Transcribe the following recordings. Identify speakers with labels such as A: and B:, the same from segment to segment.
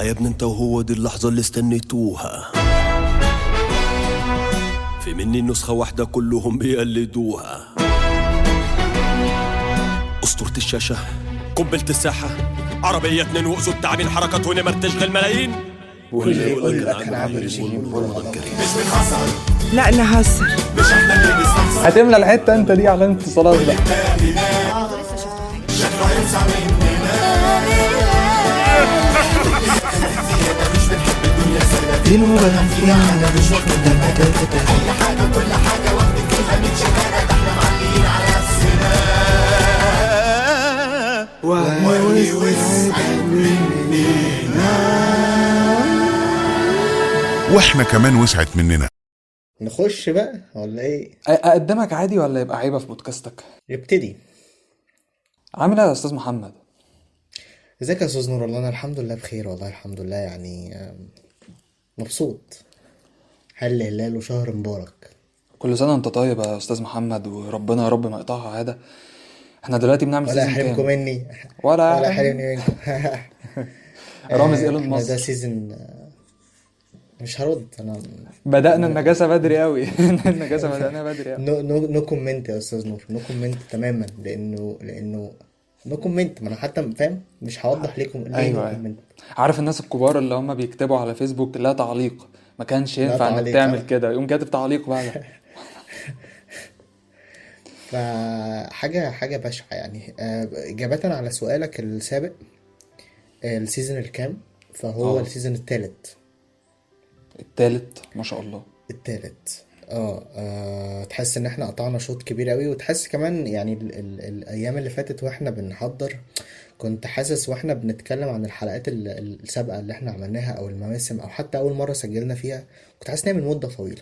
A: يا ابني انت وهو دي اللحظة اللي استنيتوها، في مني نسخة واحدة كلهم بيقلدوها. أسطورة الشاشة، قنبلة الساحة، عربية 2 وأسود تعبين حركات ونمر تشغل ملايين، واللي يقول لك أنا عامل رجيم رمضان كريم. مش بنهزر،
B: لا نهزر،
A: مش احنا اللي بنستنصر.
C: هتملى الحته انت دي على اتصالات بقى.
A: شكله هينسى مننا.
B: المبادئ على مش وقت
A: أي حاجة كل حاجة وقت كلها من شغالة، ده احنا معلقين على نفسنا. واللي وسعت مننا
D: واحنا كمان وسعت مننا.
E: نخش بقى ولا ايه؟
C: اقدمك عادي ولا يبقى عيبه في بودكاستك؟
E: يبتدي.
C: عامل ايه يا استاذ محمد؟
E: ازيك يا استاذ نور؟ والله انا الحمد لله بخير، والله الحمد لله يعني مبسوط. حل هلال وشهر مبارك.
C: كل سنه وانت طيب يا استاذ محمد، وربنا يا رب ما يقطعها عاده. احنا دلوقتي بنعمل
E: ولا
C: سيزون
E: يحرمكم
C: كام؟
E: مني
C: ولا
E: ولا يحرمني منكم.
C: رامز ايلون
E: احنا ده
C: مصر.
E: سيزون مش هرد انا.
C: بدأنا النجاسه بدري قوي. النجاسه بدأنا بدري قوي.
E: نو كومنت يا استاذ نور، نو كومنت تماما، لانه نو كومنت. ما انا حتى فاهم مش هوضح لكم ليه
C: ايوه
E: نو
C: ايوه،
E: كومنت.
C: عارف الناس الكبار اللي هم بيكتبوا على فيسبوك لا تعليق؟ ما كانش
E: لا
C: ينفع انك
E: تعليق،
C: تعمل كده، يقوم كاتب تعليق بقى.
E: فحاجة بشعة يعني. إجابة على سؤالك السابق، السيزون الكام؟ فهو
C: اه
E: السيزون التالت.
C: التالت ما شاء الله.
E: التالت. تحس ان احنا قطعنا شوط كبير قوي، وتحس كمان يعني الايام اللي فاتت واحنا بنحضر كنت حاسس واحنا بنتكلم عن الحلقات السابقة اللي احنا عملناها او المواسم او حتى اول مرة سجلنا فيها، كنت حاسس ان هي من مدة طويلة.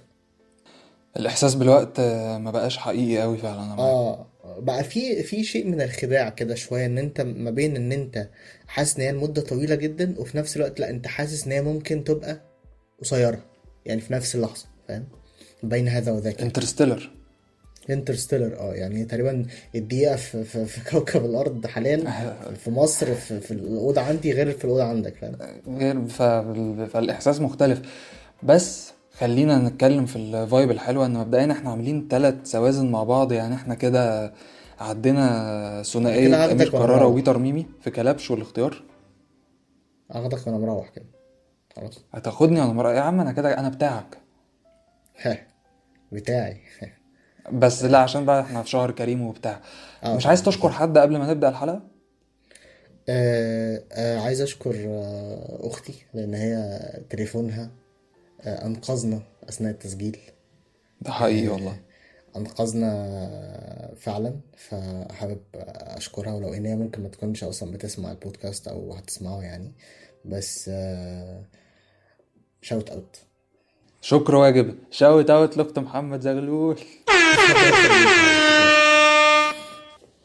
C: الاحساس بالوقت ما بقاش حقيقي قوي فعلا، انا معاك.
E: بقى في شيء من الخداع كده شويه، ان انت ما بين ان انت حاسس ان هي المده طويله جدا، وفي نفس الوقت لا، انت حاسس ان هي ممكن تبقى قصيره، يعني في نفس اللحظه، فاهم؟ بين هذا وذاك.
C: انترستيلر.
E: انترستيلر، يعني تقريبا الدقيقه في كوكب الارض حاليا في مصر في الاوضه عندي غير في الاوضه عندك، فاهم؟
C: غير فالاحساس مختلف. بس خلينا نتكلم في الفايب الحلوه، ان مبدئيا احنا عاملين 3 سوازن مع بعض، يعني احنا كده عدينا
E: انا
C: ثنائيه
E: كده
C: امير
E: هاخدك وانا
C: كرارة
E: مروح.
C: وبيتر ميمي في كلبش والاختيار.
E: هاخدك وانا مروح كده خلاص.
C: هتاخدني وانا يا عم، انا كده انا بتاعك.
E: بتاعي.
C: بس لا، عشان بقى احنا في شهر كريم وبتاع. مش عايز
E: طبعا
C: تشكر
E: اكيد.
C: حد قبل ما نبدأ الحلقة؟
E: عايز أشكر أختي، لأن هي تليفونها أنقذنا أثناء التسجيل.
C: ده حقيقي والله.
E: أنقذنا فعلا، فحابب أشكرها، ولو إن هي ممكن ما تكونش أصلا بتسمع البودكاست أو هتسمعه يعني، بس شوت أوت.
C: شكر واجب، شاوت اوت لاخت محمد زغلول.
E: الله يخليك.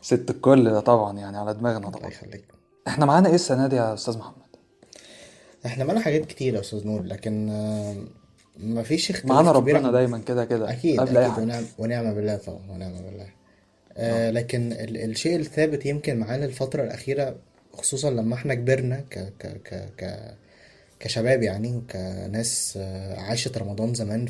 C: ست الكل ده طبعا، يعني على دماغنا
E: الله
C: طبعا.
E: يخليك.
C: احنا معانا ايه السنة دي يا استاذ محمد؟
E: احنا معانا حاجات كتير يا أستاذ نور، لكن مفيش
C: معانا
E: اختلاف كبير
C: ربنا دايما كده كده
E: أكيد
C: قبل اي
E: أكيد،
C: حاجة.
E: ونعم بالله طبعا، ونعم بالله. لكن الشيء الثابت يمكن معانا الفترة الأخيرة، خصوصا لما احنا كبرنا كشباب يعني، وكناس عاشت رمضان زمان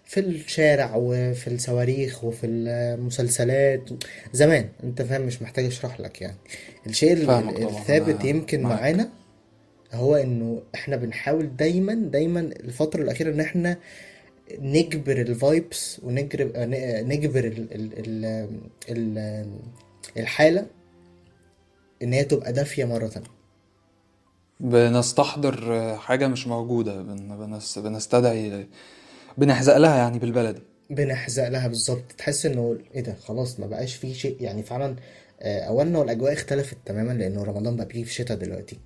E: في الشارع وفي الصواريخ وفي المسلسلات زمان، انت فاهم، مش محتاج اشرح لك يعني. الشيء
C: فاهمك طبعا،
E: الثابت
C: انا
E: يمكن
C: معاك.
E: معانا هو انه احنا بنحاول دايما دايما الفترة الأخيرة ان احنا نجبر الفايبس، نجبر ال الحالة ان هي تبقى دافية مرة تانية.
C: بنستحضر حاجة مش موجودة، بنستدعي، بنحزق لها يعني بالبلدي.
E: بنحزق لها بالظبط، تحس انه ايه ده، خلاص ما بقاش فيه شيء يعني فعلا. اولا والاجواء اختلفت تماما، لانه رمضان بقى بيجي في شتاء دلوقتي،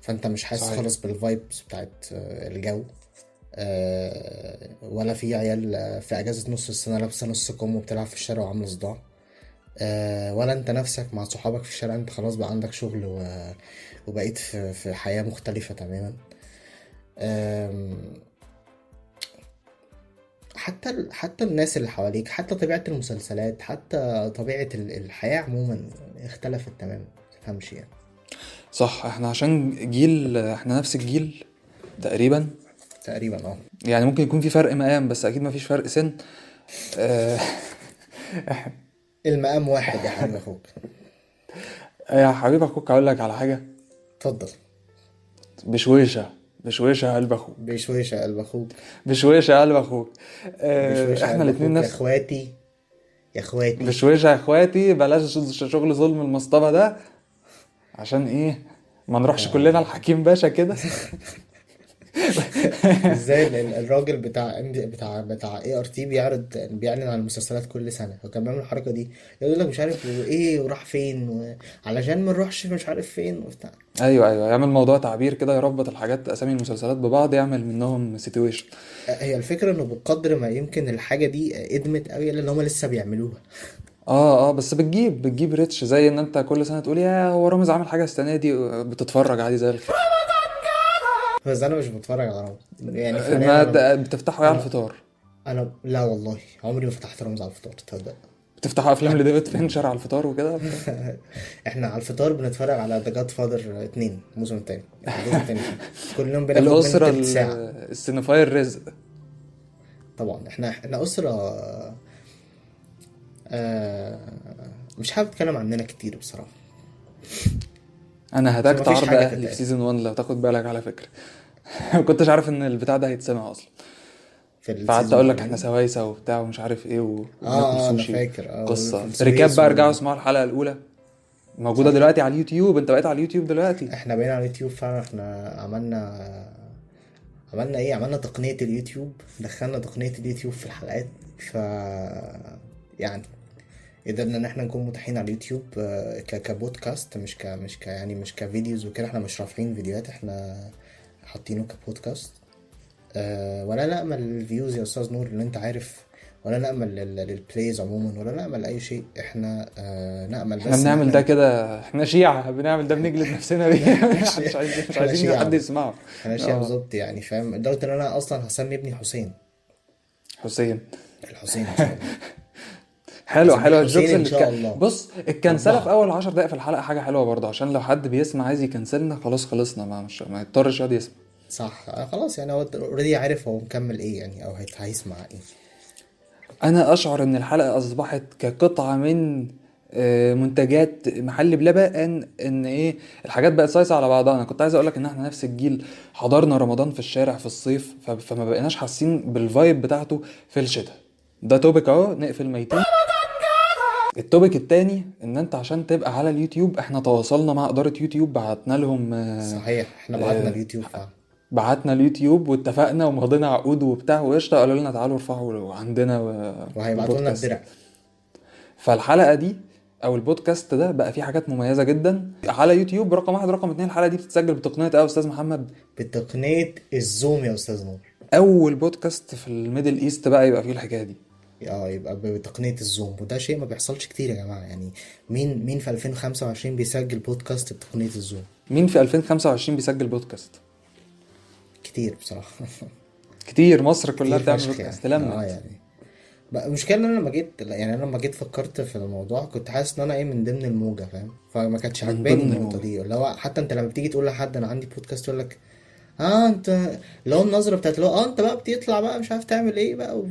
E: فانت مش حاسس
C: صحيح.
E: خالص بالفايبس بتاعت الجو. ولا في عيال في اجازة نص السنة لابسة نص كم وبتلعب في الشارع وعاملة صداع. ولا انت نفسك مع صحابك في الشارع، انت خلاص بقى عندك شغل وبقيت في حياة مختلفة تماما. آم، حتى الناس اللي حواليك، حتى طبيعة المسلسلات، حتى طبيعة الحياة عموما اختلفت تماما، متفهمش يعني.
C: صح، احنا عشان جيل، احنا نفس الجيل تقريبا،
E: تقريبا.
C: يعني ممكن يكون في فرق مقام بس اكيد ما فيش فرق سن. آه،
E: المقام واحد يا حبيب اخوك.
C: يا حبيب اخوك اقول لك على حاجه،
E: اتفضل.
C: بشويشه بشويشه قلب اخوك،
E: بشويش قلب اخوك.
C: بشويشه قلب اخوك.
E: بشويش
C: احنا
E: قلب
C: الاتنين
E: اخوك يا
C: نفس.
E: اخواتي، يا اخواتي.
C: بشويشه يا اخواتي، بلاش شغل ظلم المصطبه ده، عشان ايه ما نروحش كلنا الحكيم باشا كده.
E: ازاي الراجل بتاع اي ار تي بيعلن عن المسلسلات كل سنه، هو كان بيعمل الحركه دي، يقول لك مش عارف ايه وراح فين علشان ما نروحش مش عارف فين وبتاع.
C: ايوه يعمل موضوع تعبير كده، يربط الحاجات اسامي المسلسلات ببعض، يعمل منهم سيتويشن.
E: هي الفكره انه بقدر ما يمكن الحاجه دي ادمت قوي لان هم لسه بيعملوها.
C: بس بتجيب ريتش، زي ان انت كل سنه تقول يا هو رامز عامل حاجه السنه دي، بتتفرج عادي زي الخير.
E: بس انا مش بتفرج على رامز يعني
C: ما
E: فعليا.
C: بتفتحوا على الفطار،
E: انا لا والله عمري ما فتحت رامز على الفطار، تصدق؟
C: بتفتحوا افلام لديفيد فينشر على الفطار وكده.
E: احنا على الفطار بنتفرج على ذا جاد فاذر 2 الموسم الثاني، الجزء الثاني. كل يوم بناخد منه
C: الاسره
E: تلت ساعه.
C: السينيفاي الرزق.
E: طبعا احنا اسره. مش حابب اتكلم عننا كتير بصراحه.
C: انا
E: بس
C: هتاكت
E: مفيش
C: عرض
E: حاجه
C: اهلي في
E: تتقال
C: سيزون 1 لو تاخد بالك على فكره. ما كنتش عارف ان البتاع ده هيتسمع اصلا،
E: في
C: فقعدت
E: السيزون
C: اقول لك
E: الأولاني.
C: احنا سوايسه وبتاع ومش عارف ايه وناكل
E: انا
C: سوشي.
E: فاكر
C: قصه
E: في
C: ريكاب
E: السويس
C: بقى، ارجعوا اسمعوا الحلقه الاولى، موجوده
E: صح.
C: دلوقتي على اليوتيوب، انت بقيت على اليوتيوب دلوقتي.
E: احنا بقينا على اليوتيوب فعلا. احنا عملنا ايه، عملنا تقنيه اليوتيوب، دخلنا تقنيه اليوتيوب في الحلقات. ف يعني قدرنا ان احنا نكون متاحين على اليوتيوب كبودكاست، مش كفيديوز وكده. احنا مش رافعين فيديوهات، احنا حاطينه كبودكاست. ولا نأمل الفيوز يا استاذ نور اللي انت عارف، ولا نأمل للبلايز عموما، ولا نأمل لأي شيء. احنا نأمل بس
C: احنا
E: ان
C: بنعمل
E: احنا
C: ده كده، احنا شيعة بنعمل ده، بنجلد نفسنا بيه. مش
E: احنا
C: عايزين
E: شيعة.
C: حد يسمعه.
E: احنا شيعة بالظبط يعني، فاهم؟ لدرجة ان انا اصلا هسمي ابني حسين.
C: حسين.
E: الحسين ان شاء الله.
C: حلو
E: هسميه
C: الجوكس
E: حسين ان شاء
C: اللي
E: الله.
C: بص، الكنسله في
E: أربعة.
C: اول 10 دقايق في الحلقه حاجه حلوه برضه، عشان لو حد بيسمع عايز يكنسلنا خلاص خلصنا، ما يضطرش يقعد يسمع.
E: صح. خلاص يعني هو اوريدي عارف هو مكمل ايه يعني، او هيسمع ايه.
C: انا اشعر ان الحلقه اصبحت كقطعه من منتجات محل بلبن، ان ايه الحاجات بقت سايسه على بعضها. انا كنت عايز اقولك ان احنا نفس الجيل، حضرنا رمضان في الشارع في الصيف، فما بقيناش حاسين بالفايب بتاعته في الشتاء. ده توبك اهو، نقفل ميتين. التوبك التاني ان انت عشان تبقى على اليوتيوب، احنا تواصلنا مع اداره يوتيوب، بعتنا لهم
E: صحيح، احنا بعتنا اليوتيوب فعلا.
C: بعتنا اليوتيوب واتفقنا ومضينا عقود وبتاع وقشطه، قالوا لنا تعالوا ارفعوا عندنا
E: وهيبعتوا لنا
C: بودكاست.
E: الدرع.
C: فالحلقه دي او البودكاست ده بقى فيه حاجات مميزه جدا على يوتيوب، رقم 1. رقم 2، الحلقه دي بتتسجل بتقنيه يا استاذ محمد،
E: بتقنية الزوم يا استاذ نور.
C: اول بودكاست في الميدل ايست بقى يبقى فيه الحكايه دي.
E: يبقى بتقنية الزوم، وده شيء ما بيحصلش كتير يا جماعة يعني. مين في 2025 بيسجل بودكاست بتقنية الزوم؟
C: مين في 2025 بيسجل بودكاست؟
E: كتير بصراحة.
C: كتير، مصر كلها
E: كتير
C: بتعمل
E: فشخ
C: بودكاست
E: يعني.
C: لما
E: يعني بقى المشكلة ان انا لما جيت فكرت في الموضوع، كنت حاسس ان انا ايه من ضمن الموجة، فاهم؟ فما كانتش
C: من
E: عجباني
C: ضمن
E: النقطة
C: الموجة.
E: دي. اللي هو حتى انت لما بتيجي تقول لحد انا عندي بودكاست، يقول لك انت، اللي هو النظرة بتاعت اللي هو انت بقى بتطلع بقى مش عارف تعمل ايه بقى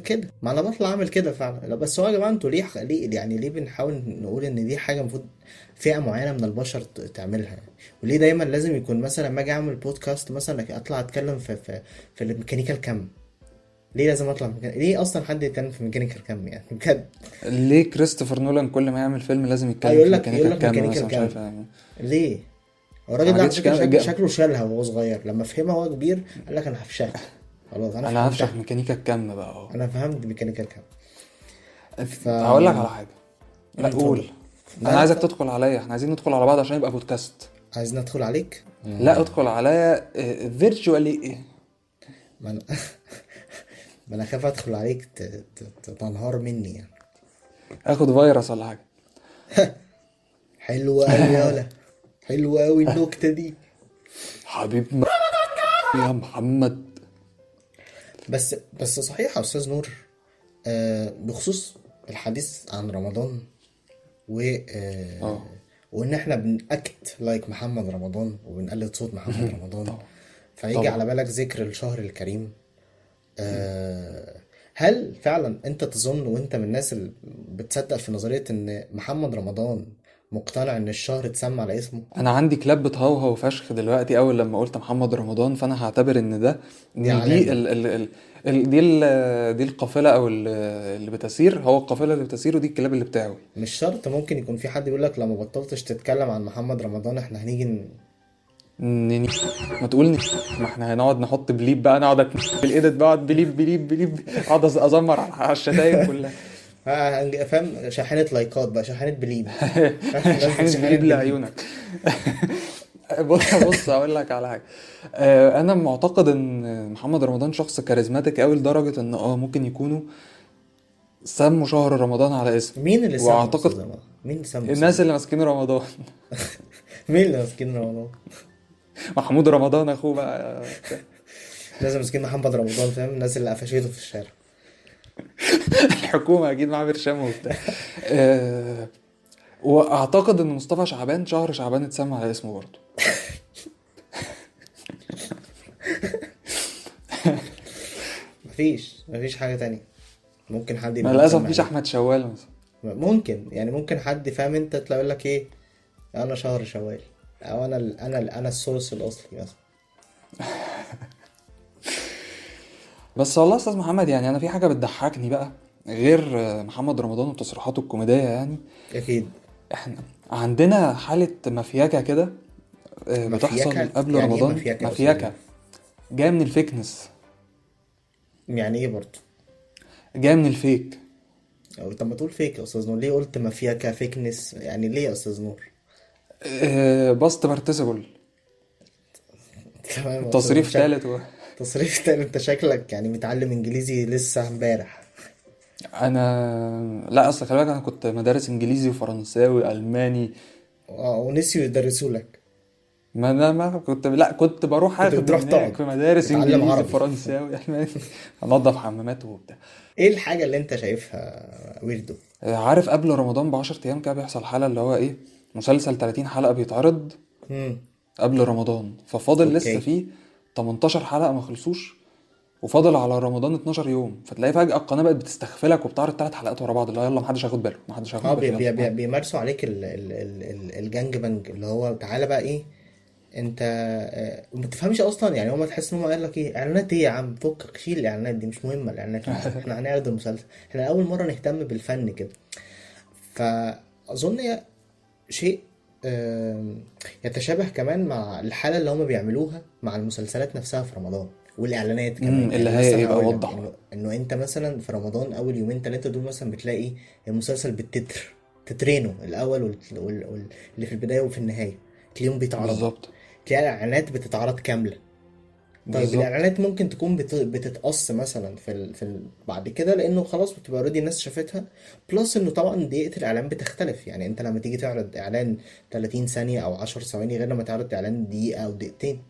E: كده. ما انا بطلع اعمل كده فعلا. لا بس هو يا جماعة انتوا ليه بنحاول نقول ان دي حاجة المفروض فئة معينة من البشر تعملها يعني؟ وليه دايما لازم يكون مثلا لما اجي اعمل بودكاست مثلا اطلع اتكلم في الميكانيكال كام؟ ليه لازم اطلع ليه اصلا حد يتكلم في ميكانيكال كام يعني بجد؟
C: ليه كريستوفر نولان كل ما يعمل فيلم لازم يتكلم
E: يقول
C: في
E: لك
C: ميكانيكا كام
E: ميكانيكال
C: مثلا، مش
E: كام.
C: عارف يعني.
E: ليه؟ هو الراجل
C: ما
E: ده على
C: جتش
E: فكرة
C: كام
E: شكله شالها وهو صغير، لما فهمها وهو كبير قال لك انا هفشخ. خلاص
C: انا
E: فهمتها.
C: هفشخ ميكانيكا كام بقى اهو.
E: انا فهمت ميكانيكال كام.
C: هقول لك على حاجه، لا
E: اتفضل.
C: قول.
E: لا،
C: انا عايزك
E: اتفضل.
C: تدخل عليا، احنا عايزين ندخل على بعض عشان يبقى بودكاست.
E: عايز ندخل عليك؟
C: لا ادخل عليا فيرتشوالي.
E: ما انا ما انا خايف ادخل عليك تنهار مني يعني.
C: اخد فيروس ولا حاجه.
E: حلوة قوي يا ولا، حلوة قوي النكتة دي.
C: حبيب يا محمد.
E: بس صحيح يا استاذ نور، بخصوص الحديث عن رمضان و وان احنا بنأكت لايك محمد رمضان وبنقلد صوت محمد رمضان، فيجي
C: طبعا.
E: على بالك ذكر الشهر الكريم. هل فعلا انت تظن وانت من الناس اللي بتصدق في نظرية ان محمد رمضان مقتنع ان الشهر اتسمى على اسمه؟
C: انا عندي كلاب بتهوهو فشخ دلوقتي اول لما قلت محمد رمضان، فانا هعتبر ان ده
E: دي
C: ان دي
E: علامة.
C: دي القافله او اللي بتسير، هو القافله اللي بتسير ودي الكلاب اللي بتاعوي.
E: مش شرط، ممكن يكون في حد يقول لك لما بطلتش تتكلم عن محمد رمضان احنا هنيجي
C: نني ما تقول ما احنا هنقعد نحط بليب بقى، نقعد بالايديت بقعد بليب بليب بليب، اقعد ازمر على الشتايم كلها.
E: فاهم، شاحنة لايكات بقى، شاحنة بليب.
C: شحنت بليب لعيونك. بص اقول لك على حاجه. انا معتقد ان محمد رمضان شخص كاريزماتيك قوي لدرجه ان ممكن يكونوا سموا شهر رمضان على اسمه.
E: مين اللي سمى يا أستاذ
C: واعتقد
E: جمال؟ مين اللي سمى
C: الناس اللي ماسكين رمضان.
E: مين اللي ماسكين رمضان؟
C: محمود رمضان اخوه بقى.
E: الناس اللي ماسكين محمد رمضان، فاهم؟ الناس اللي قفشته في الشارع.
C: الحكومه اكيد معاه برشام وبتاع. واعتقد ان مصطفى شعبان شهر شعبان اتسمى على اسمه برضه.
E: مفيش حاجة تانية. ممكن حد يبقى
C: للاسف
E: مسمى
C: مفيش
E: عليه.
C: احمد شوال مثلا.
E: ممكن يعني، ممكن حد فاهم انت تلاقي يقول لك ايه، انا شهر شوال، او انا السورس الاصلي مثلا.
C: بس والله يا استاذ محمد، يعني انا في حاجه بتضحكني بقى غير محمد رمضان وتصريحاته الكوميديه يعني.
E: اكيد.
C: احنا عندنا حاله مفيكه كده بتحصل
E: مفيكة؟
C: قبل
E: يعني ايه
C: رمضان.
E: مفيكة يا
C: مفيكه
E: أستاذ؟
C: جايه من الفيكنس،
E: يعني ايه برضه؟
C: جايه من الفيك.
E: أو طب ما تقول فيك يا استاذ نور، ليه قلت مفيكة فيكنس؟ يعني ليه يا استاذ نور؟
C: باست بارتيسيبل،
E: تمام يا أستاذ نور.
C: تصريف ثالث
E: تصريف تاني. انت شكلك يعني متعلم انجليزي لسه امبارح.
C: لا اصل خلي بالك انا كنت مدارس انجليزي وفرنساوي الماني.
E: ونسيوا يدرسوا لك.
C: ما انا ما كنت، لا كنت بروح
E: كنت
C: اخد
E: بتروح
C: هناك
E: تقعد
C: في مدارس
E: تتعلم
C: انجليزي
E: عربي.
C: فرنساوي الماني، انضف حمامات وبتاع.
E: ايه الحاجة اللي انت شايفها ويردو؟
C: عارف قبل رمضان ب10 ايام كده بيحصل حالة اللي هو ايه، مسلسل 30 حلقة بيتعرض
E: امم
C: قبل رمضان، ففاضل لسه
E: اوكي.
C: فيه 18 حلقة ما خلصوش، وفاضل على رمضان 12 يوم، فتلاقي فجأة القناة بقت بتستغفلك وبتعرض 3 حلقات ورا بعض، اللي هو يلا محدش هياخد باله، محدش هياخد
E: بي
C: باله،
E: بي بي
C: يلا.
E: بيمارسوا عليك الجانج بانج، اللي هو تعالى بقى ايه انت. ما تفهمش اصلا يعني، هما تحس ان هما قال لك ايه اعلانات، ايه يا عم فكك، شيل الاعلانات دي، مش مهمه الاعلانات. احنا هنعرض المسلسل، احنا اول مره نهتم بالفن كده. فاظن شيء يتشابه كمان مع الحاله اللي هما بيعملوها مع المسلسلات نفسها في رمضان والاعلانات كمان.
C: اللي
E: يعني
C: هي
E: مثلا
C: ايه بقى،
E: هقول لك
C: وضح.
E: انه انت مثلا في رمضان اول يومين ثلاثه دول مثلا بتلاقي المسلسل بالتتر، تترينه الاول اللي في البدايه وفي النهايه تلاقيهم بيتعرضوا.
C: بالظبط.
E: تلاقي الاعلانات بتتعرض كامله. طيب
C: بالظبط.
E: الاعلانات ممكن تكون بتتقص مثلا بعد كده، لانه خلاص بتبقى اوريدي الناس شافتها. بلس انه طبعا دقيقه الاعلان بتختلف، يعني انت لما تيجي تعرض اعلان 30 ثانيه او 10 ثواني غير لما تعرض اعلان دقيقه او دقيقتين،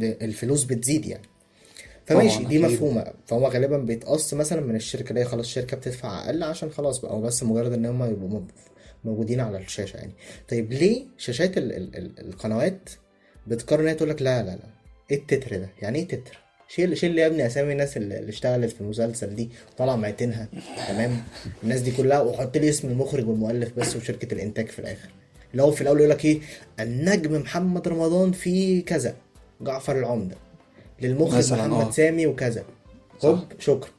E: الفلوس بتزيد يعني. فماشي،
C: طبعا
E: دي
C: اكيد.
E: مفهومه. فهو غالبا بيتقص مثلا من الشركه، اللي هي خلاص الشركه بتدفع اقل عشان خلاص بقى، هو بس مجرد ان هم يبقوا موجودين على الشاشه يعني. طيب ليه شاشات القنوات بتقرر ان هي تقول لك لا لا لا، ايه التتر ده؟ يعني ايه تتر؟ شيل يا ابني اسامي الناس اللي اشتغلت في المسلسل دي طالع معتينها، تمام؟ الناس دي كلها، وحط لي اسم المخرج والمؤلف بس وشركه الانتاج في الاخر. اللي هو في الاول يقول لك ايه، النجم محمد رمضان في كذا، جعفر العمدة، للمخرج
C: مثلا
E: محمد سامي وكذا.
C: صح.
E: هوب شكرا.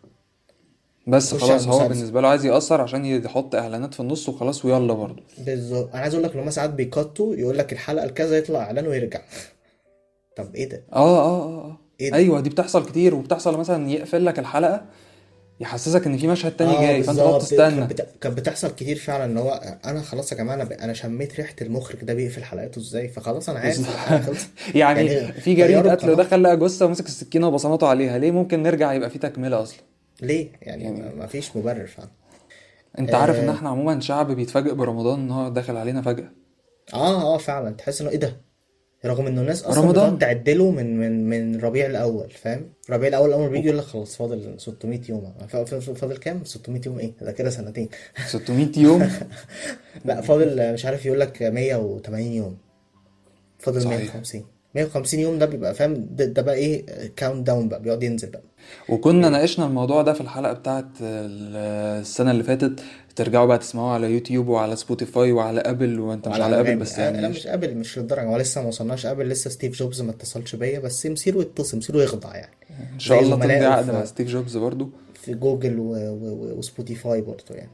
C: بس
E: خش على
C: خلاص هو
E: المسلسل.
C: بالنسبة له عايز يأثر عشان يحط اعلانات في النص وخلاص ويلا برضه.
E: بالظبط. انا عايز اقول لك ان هم ساعات بيكتوا يقول لك الحلقه الكذا يطلع اعلان ويرجع. طب ايه ده؟ ايه ده؟
C: ايوه دي بتحصل كتير، وبتحصل مثلا يقفل لك الحلقة يحسسك ان في مشهد تاني جاي، فانت تقعد
E: بالظبط.
C: تستنى.
E: كانت بتحصل كتير فعلا، ان هو انا خلاص يا جماعه، انا شميت ريحه المخرج ده بيقفل حلقاته ازاي، فخلاص انا عارف الحلقه خلصت.
C: يعني في
E: غيروا
C: جريمة قتل
E: القناه
C: ودخل لقى جثة ومسك السكينة وبصماته عليها، ليه؟ ممكن نرجع يبقى في تكملة اصلا.
E: ليه يعني؟
C: يعني
E: ما فيش مبرر فعلا.
C: انت عارف ان
E: اه
C: احنا عموما شعب بيتفاجئ برمضان ان هو داخل علينا فجأة.
E: فعلا تحس انه ايه ده، رغم انه الناس اصلا
C: رمضان.
E: بتقعد تعدله من ربيع الاول، فاهم؟ ربيع الاول اول ما بيجي يقول لك خلاص فاضل 600 يوم. فاضل كام؟ 600 يوم ايه ده؟ كده سنتين.
C: 600 يوم.
E: لا فاضل مش عارف، يقول لك 180 يوم، فاضل
C: صحيح.
E: 150 يوم. ده بيبقى فاهم، ده بقى ايه، كاونت داون بقى، بيقعد ينزل بقى.
C: وكنا ناقشنا الموضوع ده في الحلقة بتاعت السنة اللي فاتت، ترجعوا بقى تسمعوها على يوتيوب وعلى سبوتيفاي وعلى ابل، وانت مش
E: وعلى
C: على ابل
E: انغامي.
C: بس
E: لا
C: يعني
E: مش قابل، مش للدرجه، هو لسه ما وصلناش قابل، لسه ستيف جوبز ما اتصلش بيا، بس مصيره يتصل، مصيره يخضع يعني.
C: ان شاء
E: زي
C: الله تمضي
E: زملائه
C: عقد مع
E: في
C: ستيف جوبز برضو،
E: جوجل وسبوتيفاي برضه يعني.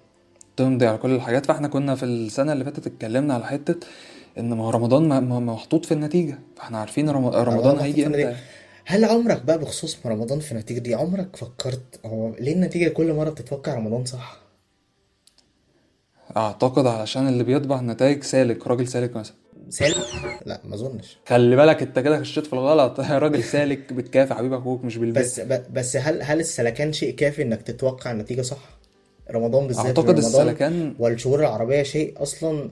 C: تمضي على كل الحاجات. فاحنا كنا في السنة اللي فاتت اتكلمنا على حتة ان ما هو رمضان محطوط في النتيجة، فاحنا عارفين رمضان
E: محطوط
C: هيجي
E: في النتيجة.
C: امتى.
E: هل عمرك بقى بخصوص رمضان في النتيجة دي، عمرك فكرت هو ليه النتيجة كل مرة بتتوقع رمضان صح؟
C: اعتقد علشان اللي بيطبع النتائج سالك، راجل سالك مثلا.
E: سالك؟ لا ما اظنش.
C: خلي بالك انت كده خشيت في الغلط. راجل سالك بالكاف يا حبيب اخوك مش بالباء.
E: بس هل السلكان شيء كافي انك تتوقع النتيجة صح؟ رمضان بالذات،
C: اعتقد
E: رمضان
C: السلكان
E: والشهور العربية شيء اصلا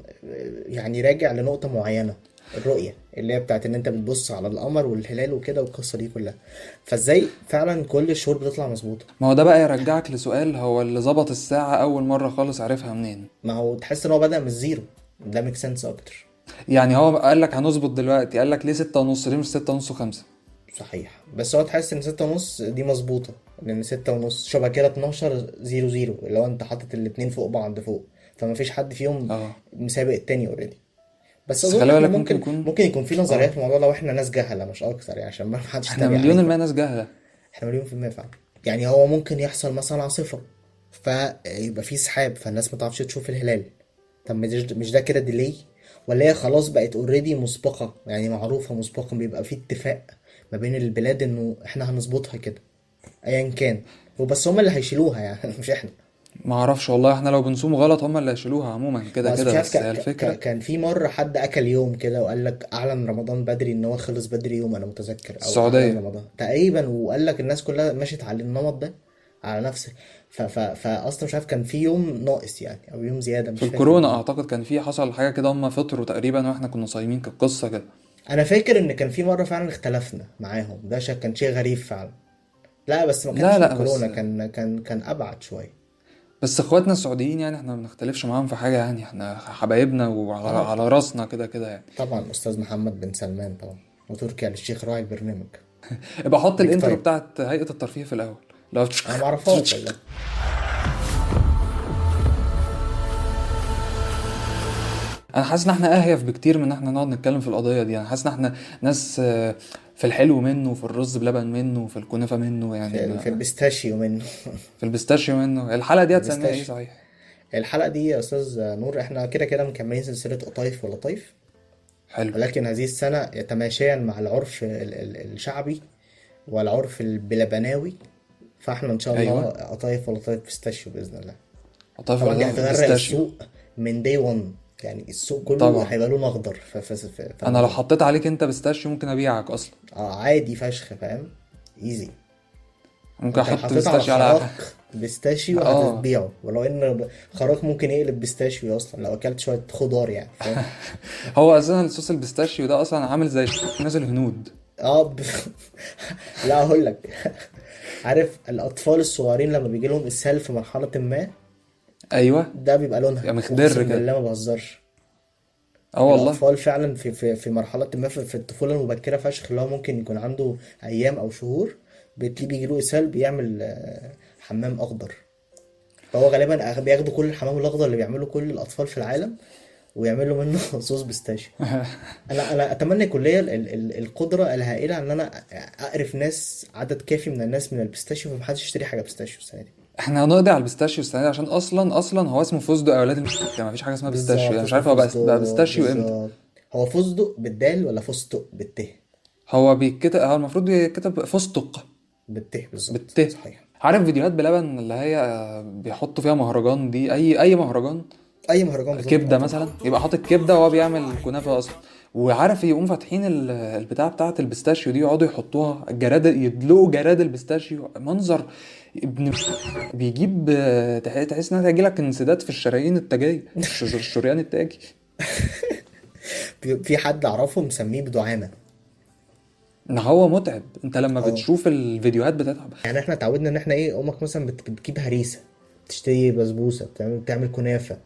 E: يعني راجع لنقطة معينة، الرؤية اللي هي بتاعت ان انت بتبص على القمر والهلال وكده والقصة دي كلها. فازاي فعلا كل الشهور بتطلع مظبوطة؟
C: ما هو ده بقى يرجعك لسؤال، هو اللي ظبط الساعة أول مرة خالص عرفها منين؟
E: ما هو تحس ان هو بدأ من الزيرو، ده ميك سنس اكتر.
C: يعني هو قال لك هنظبط دلوقتي، قال لك ليه 6:30 ليه مش 6:30 و5؟
E: صحيح، بس هو تحس ان 6:30 دي مظبوطة، لان 6:30 شبه كده 12:00 لو انت حاطط الاتنين فوق بعض فوق، فما فيش حد فيهم
C: اه
E: مسابق التاني اوريدي. بس
C: بس
E: اظن
C: خلي
E: احنا
C: بالك ممكن
E: ممكن
C: يكون
E: ممكن يكون في
C: اه
E: نظريات في الموضوع ده، واحنا ناس جهلة مش اكتر يعني، عشان ما حدش
C: احنا
E: يتريق
C: مليون
E: علينا.
C: ناس جاهلة.
E: احنا مليون في المية فعلا. يعني هو ممكن يحصل مثلا عاصفة فيبقى في سحاب، فالناس ما تعرفش تشوف الهلال. طب مش ده كده ديلي؟ ولا هي خلاص بقت اوريدي مسبقة، يعني معروفة مسبقا، بيبقى في اتفاق ما بين البلاد انه احنا هنظبطها كده ايا كان، وبس هما اللي هيشيلوها يعني مش احنا.
C: ما اعرفش والله، احنا لو بنصوم غلط هم اللي هيشيلوها عموما كده
E: ما أصل مش
C: كده،
E: عارف،
C: بس هي الفكرة.
E: كان في مرة حد اكل يوم كده وقال لك اعلن رمضان بدري، ان هو خلص بدري يوم، انا متذكر، او اعلن
C: السعودية
E: رمضان تقريبا، وقال لك الناس كلها مشيت على النمط ده على نفسه. فاصلا مش عارف كان في يوم ناقص يعني، او يوم زيادة،
C: في
E: مش فاكر
C: الكورونا
E: بالظبط.
C: اعتقد كان في حصل حاجة كده، هم فطروا تقريبا واحنا كنا صايمين، كانت قصة كده.
E: انا فاكر ان كان في مرة فعلا اختلفنا معاهم، ده كان شيء غريب فعلا. لا بس ما
C: لا
E: كانش في
C: لا بس
E: الكورونا، كان ابعد شوية.
C: بس اخواتنا السعوديين يعني احنا ما بنختلفش معاهم في حاجة، يعني احنا حبايبنا وعلى
E: اه
C: على راسنا كده كده يعني.
E: طبعا استاذ محمد بن سلمان طبعا، وتركي آل الشيخ راعي البرنامج.
C: ابقى حط
E: بيك
C: الانترو
E: تايم.
C: بتاعت هيئة الترفيه في الاول لو
E: انا ما اعرفهاش والله.
C: انا حاسس ان احنا اهيف بكتير من ان احنا نقعد نتكلم في القضيه دي. انا حاسس ان احنا ناس في الحلو منه، وفي الرز بلبن منه، وفي الكنافه منه، يعني
E: في البيستاشيو منه.
C: في البيستاشيو منه. الحلقه دي هتسميها ايه
E: البيستاشيو.
C: صحيح؟
E: الحلقة دي يا أستاذ نور احنا كده كده مكملين سلسلة قطايف ولطايف،
C: حلو.
E: ولكن هذه السنة تماشيا مع العرف الشعبي والعرف البلبناوي، فاحنا إن شاء الله
C: ايوه
E: قطايف ولطايف بيستاشيو بإذن الله.
C: قطايف
E: طبعا دي
C: ولا
E: هتغرق
C: بيستاشيو؟
E: السوق من داي 1، يعني السوق كله
C: طبعا
E: هيبقى لونه أخضر في
C: انا لو
E: رمضان.
C: حطيت عليك انت بيستاشيو ممكن ابيعك اصلا.
E: عادي فشخ، فاهم؟ ايزي.
C: ممكن
E: انت لو
C: احط
E: حطيت على
C: بيستاشيو على
E: خراك بيستاشيو
C: اه.
E: هتبيعه، ولو ان خراك ممكن يقلب بيستاشيو اصلا لو اكلت شويه خضار يعني، فاهم؟
C: هو اساسا الصوص البيستاشيو ده اصلا عامل زي الناس الهنود.
E: اه لا اقول لك عارف الاطفال الصغيرين لما بيجي لهم اسهال في مرحله ما،
C: ايوه
E: ده بيبقى لونها،
C: يا مخضر
E: اقسم
C: كده.
E: بالله ما بهزرش.
C: اه والله.
E: الاطفال فعلا في مرحله ما في الطفوله المبكره فشخ، اللي هو ممكن يكون عنده ايام او شهور بتلاقيه بيجي له اسهال، بيعمل حمام اخضر. فهو غالبا بياخدوا كل الحمام الاخضر اللي بيعمله كل الاطفال في العالم ويعملوا منه صوص بيستاشيو. انا اتمنى يكون ليا القدره الهائله ان انا اعرف ناس، عدد كافي من الناس من البيستاشيو، فمحدش يشتري حاجه بيستاشيو السنه دي.
C: احنا هنقضي على البيستاشيو السنه دي عشان اصلا هو اسمه فستق يا اولاد ما فيش حاجه اسمها بيستاشيو، يعني
E: بالظبط
C: مش
E: اسمه
C: عارف هو
E: فستق.
C: بقى بيستاشيو امتى.
E: بالظبط. هو فستق بالدال ولا فستق بالته؟
C: هو بيتكتب، هو المفروض يتكتب فستق
E: بالته بالظبط
C: بالت.
E: صحيح.
C: عارف فيديوهات بلبن اللي هي بيحطوا فيها مهرجان دي، اي مهرجان
E: اي مهرجان بالظبط
C: كبده
E: طبعا.
C: مثلا، يبقى حاطط كبده وهو بيعمل كنافه اصلا، وعارف يقوم فاتحين البتاع بتاعه البيستاشيو دي، يقعدوا يحطوها الجراد، يدلقوا جراد البيستاشيو، منظر ابن بيجيب تحس انها تجي لك انسداد في الشرايين التاجيه، الشريان التاجي.
E: في حد اعرفه مسميه بدعامه.
C: ان هو متعب، انت لما
E: اه
C: بتشوف الفيديوهات بتتعب.
E: يعني احنا اتعودنا ان احنا ايه، امك مثلا بتجيب هريسه، بتشتري بسبوسه، بتعمل كنافه،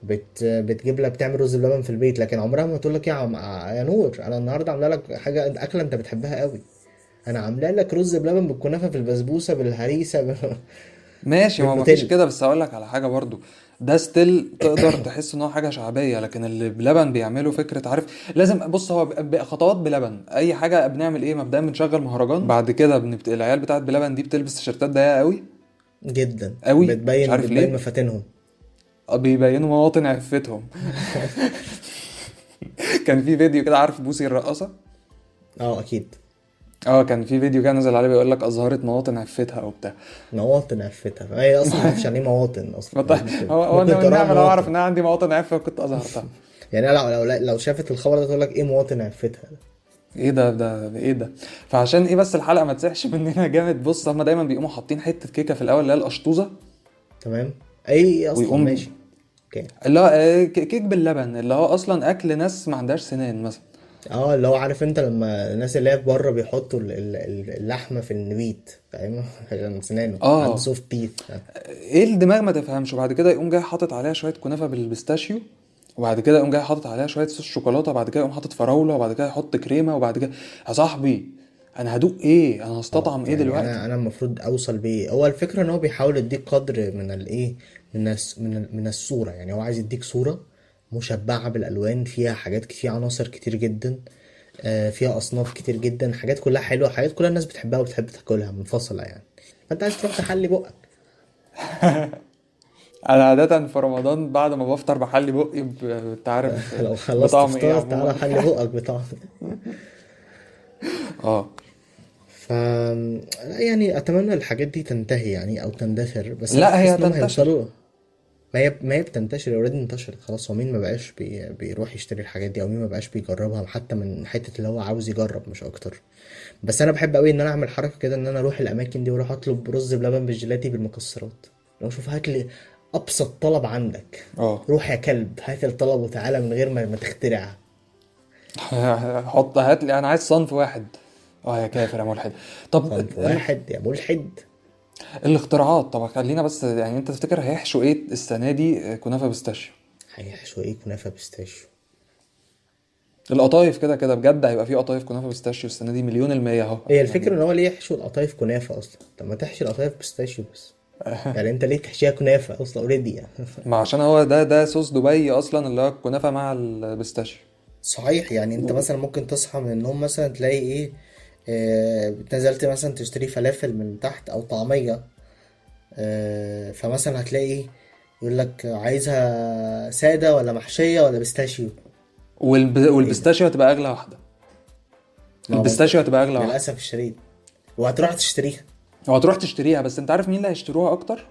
E: بتجيب لك، بتعمل رز بلبن في البيت، لكن عمرها ما تقول لك يا نور انا النهارده عامله لك حاجه اكله انت بتحبها قوي، انا عامله لك رز بلبن بالكنافه في البسبوسه بالهريسه
C: ماشي، ما فيش
E: بالنوتيلا.
C: كده، بس اقول لك على حاجه برضو. ده ستيل تقدر تحس ان هو حاجه شعبيه، لكن اللي بلبن بيعمله فكره، عارف لازم بص، هو خطوات بلبن اي حاجه بنعمل ايه، مبدئيا بنشغل مهرجان، بعد كده العيال بتاعت بلبن دي بتلبس تيشيرتات ضيقه قوي
E: جدا
C: قوي، مش
E: بتبين
C: عارف
E: بتبين
C: ليه.
E: مفاتنهم.
C: بيبينوا مواطن عفتهم. كان في فيديو كده، عارف بوسي الرقاصه؟
E: اه اكيد.
C: اه، كان في فيديو كده نزل عليه بيقول لك اظهرت مواطن عفتها وبتاع.
E: مواطن عفتها، هي اصلا ما تعرفش يعني ايه مواطن اصلا، ممكن
C: هو
E: ممكن
C: انا
E: تقراها
C: والنعمه لو اعرف
E: مواطن.
C: ان انا عندي مواطن عفه كنت اظهرتها.
E: يعني أنا لو شافت الخبر ده تقول لك ايه مواطن عفتها.
C: ايه ده ايه ده؟ فعشان ايه بس الحلقه ما تسحش مننا جامد، بص هما دايما بيقوموا حاطين حته كيكه في الاول اللي هي القشطوزه،
E: تمام. اي اصلا
C: ويقوم
E: ماشي. اوكي.
C: اللي هو كيك باللبن، اللي هو اصلا اكل ناس ما عندهاش سنان مثلا.
E: اه اللي هو عارف انت لما الناس اللي هي في بره بيحطوا اللحمه في النبيت، فاهم؟ عشان سنانه عنده
C: اه،
E: سوفت تيث.
C: ايه الدماغ ما تفهمش. وبعد كده يقوم جاي حاطط عليها شويه كنافه بالبيستاشيو، وبعد كده يقوم جاي حاطط عليها شويه صوص شوكولاته، وبعد كده يقوم حاطط فراوله، وبعد كده يحط كريمه، وبعد كده يا صاحبي انا هدوق ايه؟ انا
E: اه
C: هستطعم ايه
E: يعني
C: دلوقتي؟
E: انا المفروض اوصل بايه؟ هو الفكره ان هو بيحاول يديك قدر من الايه، من الصوره، يعني هو عايز يديك صوره مشبعه بالالوان، فيها حاجات فيها عناصر كتير جدا، فيها اصناف كتير جدا، حاجات كلها حلوه، حاجات كلها الناس بتحبها وبتحب تاكلها منفصله يعني، فانت عايز تروح تحلي بقك.
C: انا عاده في رمضان بعد ما بفطر بحلي بقي انت عارف
E: لو خلصت
C: بطعم ايه
E: فطار تعالى
C: عموما.
E: حلي بقك بطعم.
C: اه،
E: ف لا يعني اتمنى الحاجات دي تنتهي يعني او تندثر، بس انا
C: لا
E: حاسس
C: هي
E: انهم
C: هتنتشر.
E: هيوصلوا. ما هي بتنتشر اوريدي، انتشرت خلاص، هو مين ما بقاش بيروح يشتري الحاجات دي، او مين ما بقاش بيجربها حتى من حته اللي هو عاوز يجرب مش اكتر. بس انا بحب قوي ان انا اعمل حركه كده، ان انا اروح الاماكن دي واروح اطلب رز بلبن بالجيلاتي بالمكسرات. لو شوف هات لي ابسط طلب عندك،
C: اه.
E: روح يا كلب هات الطلب وتعالى من غير ما تخترع.
C: حط هات لي، انا عايز صنف واحد. اه يا كافر يا ملحد. طب
E: صنف واحد يا ملحد.
C: الاختراعات، طب خلينا بس، يعني انت تفتكر هيحشوا ايه السنه دي؟ كنافه بيستاشيو.
E: هيحشوا ايه؟ كنافه بيستاشيو.
C: القطايف كده كده بجد هيبقى في قطايف كنافه بيستاشيو السنه دي، مليون المية اهو
E: هي الفكره
C: يعني.
E: ان هو ليه يحشوا القطايف كنافه اصلا؟ طب ما تحشي القطايف بيستاشيو بس. يعني انت ليه تحشيها كنافه اصلا اوريدي يعني؟
C: ما عشان هو ده صوص دبي اصلا، اللي هو الكنافه مع البيستاشيو.
E: صحيح. يعني انت مثلا ممكن تصحى من النوم مثلا تلاقي ايه، نزلت مثلا تشتري فلافل من تحت او طعمية، فمثلا هتلاقي ايه، يقول لك عايزها سادة ولا محشية ولا بيستاشيو. ايه ده؟
C: والبيستاشيو هتبقى اغلى واحده.
E: ما هو
C: البيستاشيو هتبقى اغلى واحده.
E: للأسف الشديد. وهتروح تشتريها.
C: وهتروح تشتريها، بس انت عارف مين اللي هيشتروها اكتر؟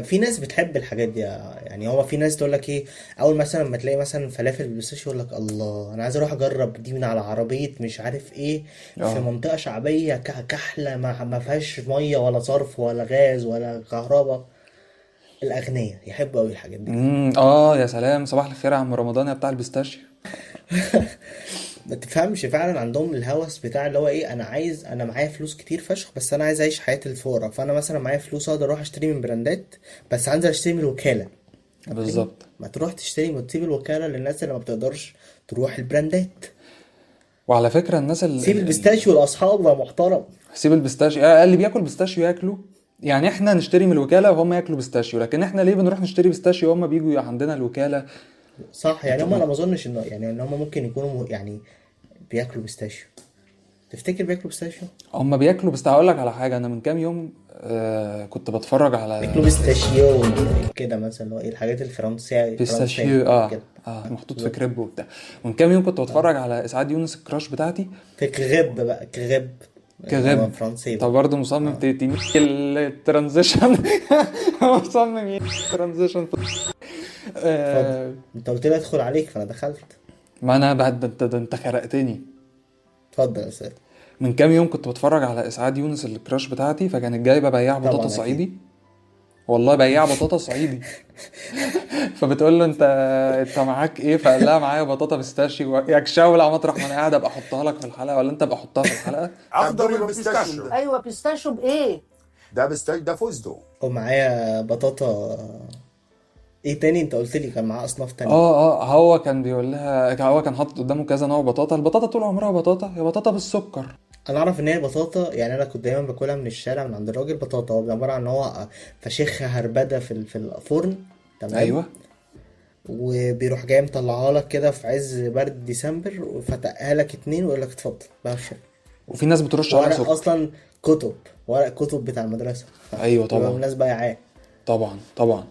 E: في ناس بتحب الحاجات دي، يعني هو في ناس تقول لك ايه، اول مثلا ما تلاقي مثلا فلافل بالبيستاشيو يقول لك الله انا عايز اروح اجرب دي من على عربيه مش عارف ايه، في
C: اه.
E: منطقه شعبيه كحله ما فيهاش ميه ولا صرف ولا غاز ولا كهرباء. الاغنياء يحبوا قوي الحاجات دي.
C: اه يا سلام، صباح الخير يا عم رمضان يا بتاع البيستاشيو.
E: ما تفهمش فعلا عندهم الهوس بتاع اللي هو ايه، انا عايز، انا معايا فلوس كتير فشخ بس انا عايز اعيش حياه الفقراء، فانا مثلا معايا فلوس اقدر اروح اشتري من براندات، بس هنزل اشتري من الوكاله. فاهم؟
C: بالظبط.
E: ما تروح تشتري وتسيب الوكالة للناس اللي ما بتقدرش تروح البراندات.
C: وعلى فكره الناس
E: سيب البيستاشيو لأصحابه يا محترم.
C: سيب البيستاشيو، اللي بياكل بيستاشيو ياكله. يعني احنا نشتري من الوكاله وهم ياكلوا بيستاشيو، لكن احنا ليه بنروح نشتري بيستاشيو وهم بيجوا عندنا الوكاله؟
E: صح، يعني
C: انتوا
E: هم انا ما اظنش انه يعني ان هم ممكن يكونوا يعني بياكلوا بيستاشيو. تفتكر بياكلوا بيستاشيو؟
C: هم بياكلوا، بس هقول لك على حاجه. انا من كام يوم كنت بتفرج
E: بياكلوا
C: على
E: بيستاشيو كده مثلا، اللي هو ايه الحاجات الفرنسية
C: بيستاشيو،
E: كده.
C: محطوط في
E: بالظبط.
C: كريب وبتاع. من كام يوم كنت بتفرج على اسعاد يونس الكراش بتاعتي.
E: في كغب بقى، كغب اللي هو
C: كغب.
E: فرنسي
C: انت
E: بقى.
C: برضه مصمم
E: اه
C: تيجي الترانزيشن. مصمم الترانزيشن.
E: اتفضل.
C: آه،
E: انت قلت لي ادخل عليك فانا دخلت.
C: ما انا بعد ده انت خرقتني.
E: اتفضل يا استاذ.
C: من كام يوم كنت بتفرج على اسعاد يونس الكراش بتاعتي، فكانت جايبه بياع بطاطا
E: طبعا اكيد.
C: صعيدي. والله بياع بطاطا صعيدي. فبتقول له انت معاك ايه؟ فقال لها معايا بطاطا بيستاشيو. ياك شاولع مطرح ما انا قاعد ابقى احطها لك في الحلقه، ولا انت ابقى احطها في الحلقه.
F: اخضر البيستاشيو.
G: ايوه بيستاشيو بايه؟
F: ده بيستاشيو ده فستق.
E: ومعايا بطاطا. ايه تاني انت قلت لي كان معاه اصناف تانية؟
C: هو كان بيقول لها، هو كان حاطط قدامه كذا نوع بطاطا. البطاطا طول عمرها بطاطا، هي بطاطا بالسكر.
E: انا اعرف ان هي بطاطا، يعني انا كنت دايما باكلها من الشارع من عند الراجل. بطاطا هو عباره عن ان هو فشيخها هربده في الفرن، تمام.
C: ايوه.
E: وبيروح جاي مطلعها لك كده في عز برد ديسمبر، وفتقها لك اتنين ويقول لك اتفضل بقى في
C: وفي ناس بترش عليها
E: ورق
C: سكر.
E: اصلا ورق كتب بتاع المدرسه.
C: ايوه طبعا.
E: الناس بايعاه.
C: طبعا.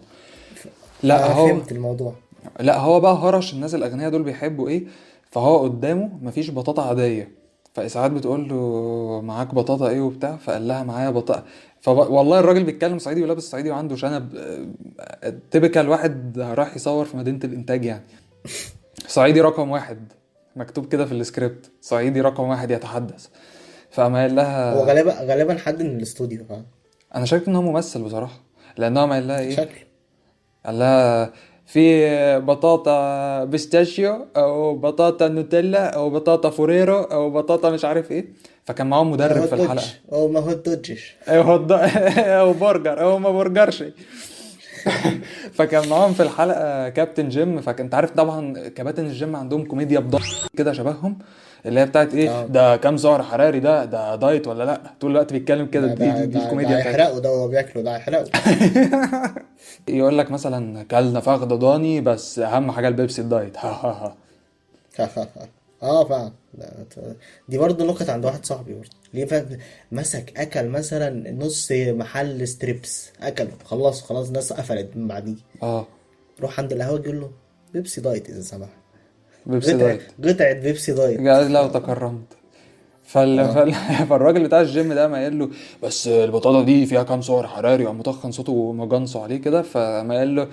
C: لا هو
E: فهمت الموضوع.
C: لا هو بقى هرش الناس الاغنياء دول بيحبوا ايه. فهو قدامه مفيش بطاطا عاديه، فساعات بتقول له معاك بطاطا ايه وبتاع، فقال لها معايا بطاطا. والله الراجل بيتكلم صعيدي ولابس صعيدي وعنده شنب. تيبيكال واحد راح يصور في مدينه الانتاج يعني. صعيدي رقم 1 مكتوب كده في السكريبت، صعيدي رقم 1 يتحدث. فقام قال لها،
E: هو غالبا حد من الاستوديو، فاهم.
C: انا شايف ان هو ممثل بصراحه، لانه قام قال لها ايه،
E: شكل.
C: قال لها في بطاطا بيستاشيو او بطاطا نوتيلا او بطاطا فوريرو او بطاطا مش عارف ايه. فكان معاهم مدرب في الحلقه.
E: او ما هو دوجش.
C: او برجر او ما برجرش. فكان معاهم في الحلقه كابتن جيم. فكنت عارف طبعا كباتن الجيم عندهم كوميديا بضغط كده شبههم، اللي هي بتاعت ايه ده كام سعر حراري، ده دايت ولا لا، طول الوقت بيتكلم كده. دي الكوميديا
E: ده هيحرقه، ده هو بياكله ده هيحرقه.
C: يقول لك مثلا كلنا فخد ضاني بس اهم حاجه البيبسي الدايت. ها
E: فعلا. دي برضه نكت عند واحد صاحبي برضه. ليه مسك اكل مثلا نص محل ستريبس، اكله خلاص الناس قفلت من بعديه. روح عند القهوه يقول له بيبسي دايت اذا سمحت.
C: بيبسي دايت،
E: قطعه بيبسي دايت.
C: قال لو تكرمت. فالراجل بتاع الجيم ده ما قال له بس البطاطا دي فيها كام سعر حراري، قام مطخن صوته ومجنصه عليه كده. فما قال له،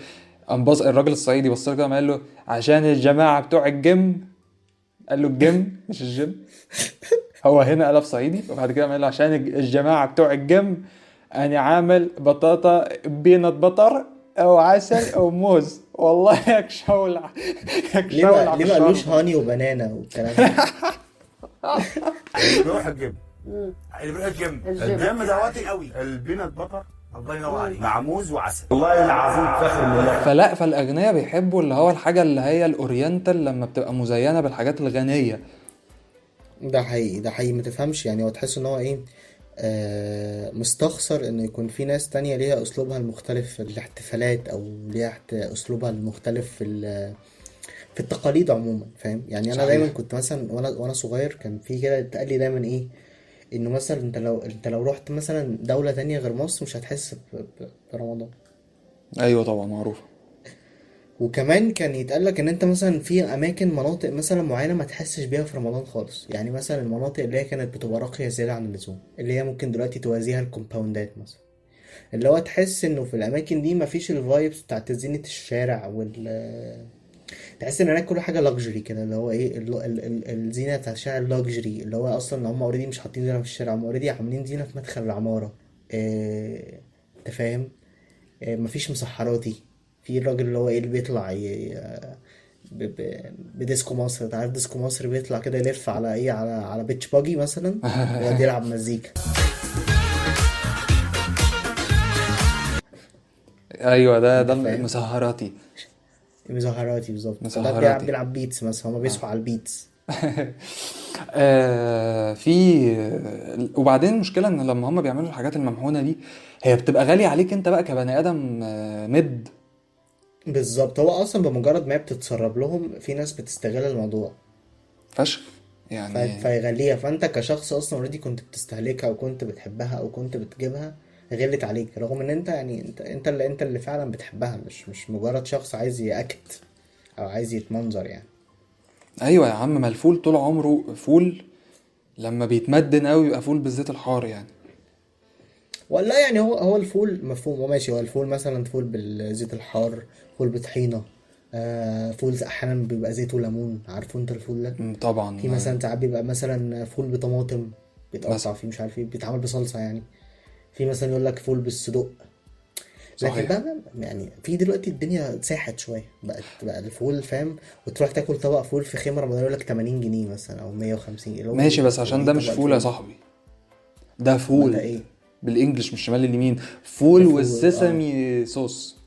C: الراجل الصعيدي بص له كده، ما قال له عشان الجماعه بتوع الجيم. قال له الجيم مش الجيم. هو هنا قلب صعيدي. وبعد كده ما قال له عشان الجماعه بتوع الجيم انا عامل بطاطا بينات بطر او عسل او موز. والله ياك شولع.
E: ليه ما قالوش هاني وبنانا والكلام ده؟
F: اللي بيروح الجيم الجيم دواتي قوي البينات بطر، الله ينور عليك، مع موز وعسل. والله العظيم فاخر من
C: فالاغنياء بيحبوا اللي هو الحاجه اللي هي الاورينتال لما بتبقى مزينه بالحاجات الغنيه.
E: ده حقيقي ما تفهمش يعني. هو تحس ان هو ايه، مستخسر انه يكون في ناس تانية ليها اسلوبها المختلف في الاحتفالات، او ليها اسلوبها المختلف في التقاليد عموما، فاهم يعني. انا
C: صحيح.
E: دايما كنت مثلا وانا صغير كان في كده اتقال لي دايما ايه، انه مثلا انت لو رحت مثلا دولة تانية غير مصر مش هتحس برمضان.
C: ايوه طبعا معروف.
E: وكمان كان يتقالك ان انت مثلا في اماكن مناطق مثلا معينة ما تحسش بيها في رمضان خالص. يعني مثلا المناطق اللي هي كانت بتبقى راقية زيادة عن اللزوم، اللي هي ممكن دلوقتي توازيها الكومباوندات مثلا، اللي هو تحس انه في الاماكن دي مفيش الفايبس بتاعت زينة الشارع تحس ان هناك كل حاجه لاكجري كده، اللي هو ايه الزينه بتاعت الشارع اللاكجري، اللي هو اصلا هم اوريدي مش حاطين زينه في الشارع، هم اوريدي عاملين زينه في مدخل العماره. انت فاهم. مفيش مسحراتي في الراجل اللي هو ايه اللي بيطلع بديسكو مصر. انت عارف ديسكو مصر بيطلع كده يلف على ايه، على بيتش باجي مثلا ويقعد يلعب مزيكا.
C: ايوه ده المسهراتي.
E: مظاهراتي بالظبط.
C: مسهراتي.
E: بيلعب بيتس مثلا، هما بيصحوا على البيتس.
C: وبعدين المشكله ان لما هم بيعملوا الحاجات الممحونه دي هي بتبقى غاليه عليك انت بقى كبني ادم مد.
E: بالظبط. هو اصلا بمجرد ما بتتسرب لهم في ناس بتستغل الموضوع
C: فشخ يعني.
E: فيغليها. فانت كشخص اصلا اوريدي كنت بتستهلكها او كنت بتحبها او كنت بتجيبها، غلت عليك، رغم ان انت يعني انت اللي فعلا بتحبها، مش مجرد شخص عايز يأكت او عايز يتمنظر يعني.
C: ايوه يا عم، ما الفول طول عمره فول، لما بيتمدن قوي يبقى فول بالزيت الحار يعني.
E: ولا يعني هو الفول مفهوم وماشي. هو الفول مثلا فول بالزيت الحار، فول بطحينه، فول احيانا بيبقى زيت وليمون، عارفه انت الفول ده؟
C: طبعا.
E: في مثلا ساعات بيبقى مثلا فول بطماطم بيتقطع فيه مش عارف ايه، بيتعمل بصلصه يعني. في مثلا يقول لك فول بالصدق. لكن
C: صحيح.
E: بقى يعني في دلوقتي الدنيا ساحت شويه، بقى الفول فاهم، وتروح تاكل طبق فول في خيمه رمضان يقول لك 80 جنيه مثلا او 150 جنيه.
C: ماشي، بس عشان ده مش
E: طبق
C: فول يا
E: الفول؟
C: صاحبي، ده فول
E: ده ايه؟
C: بالانجلش مش شمال اليمين، فول
E: فول،
C: والسيسمي صوص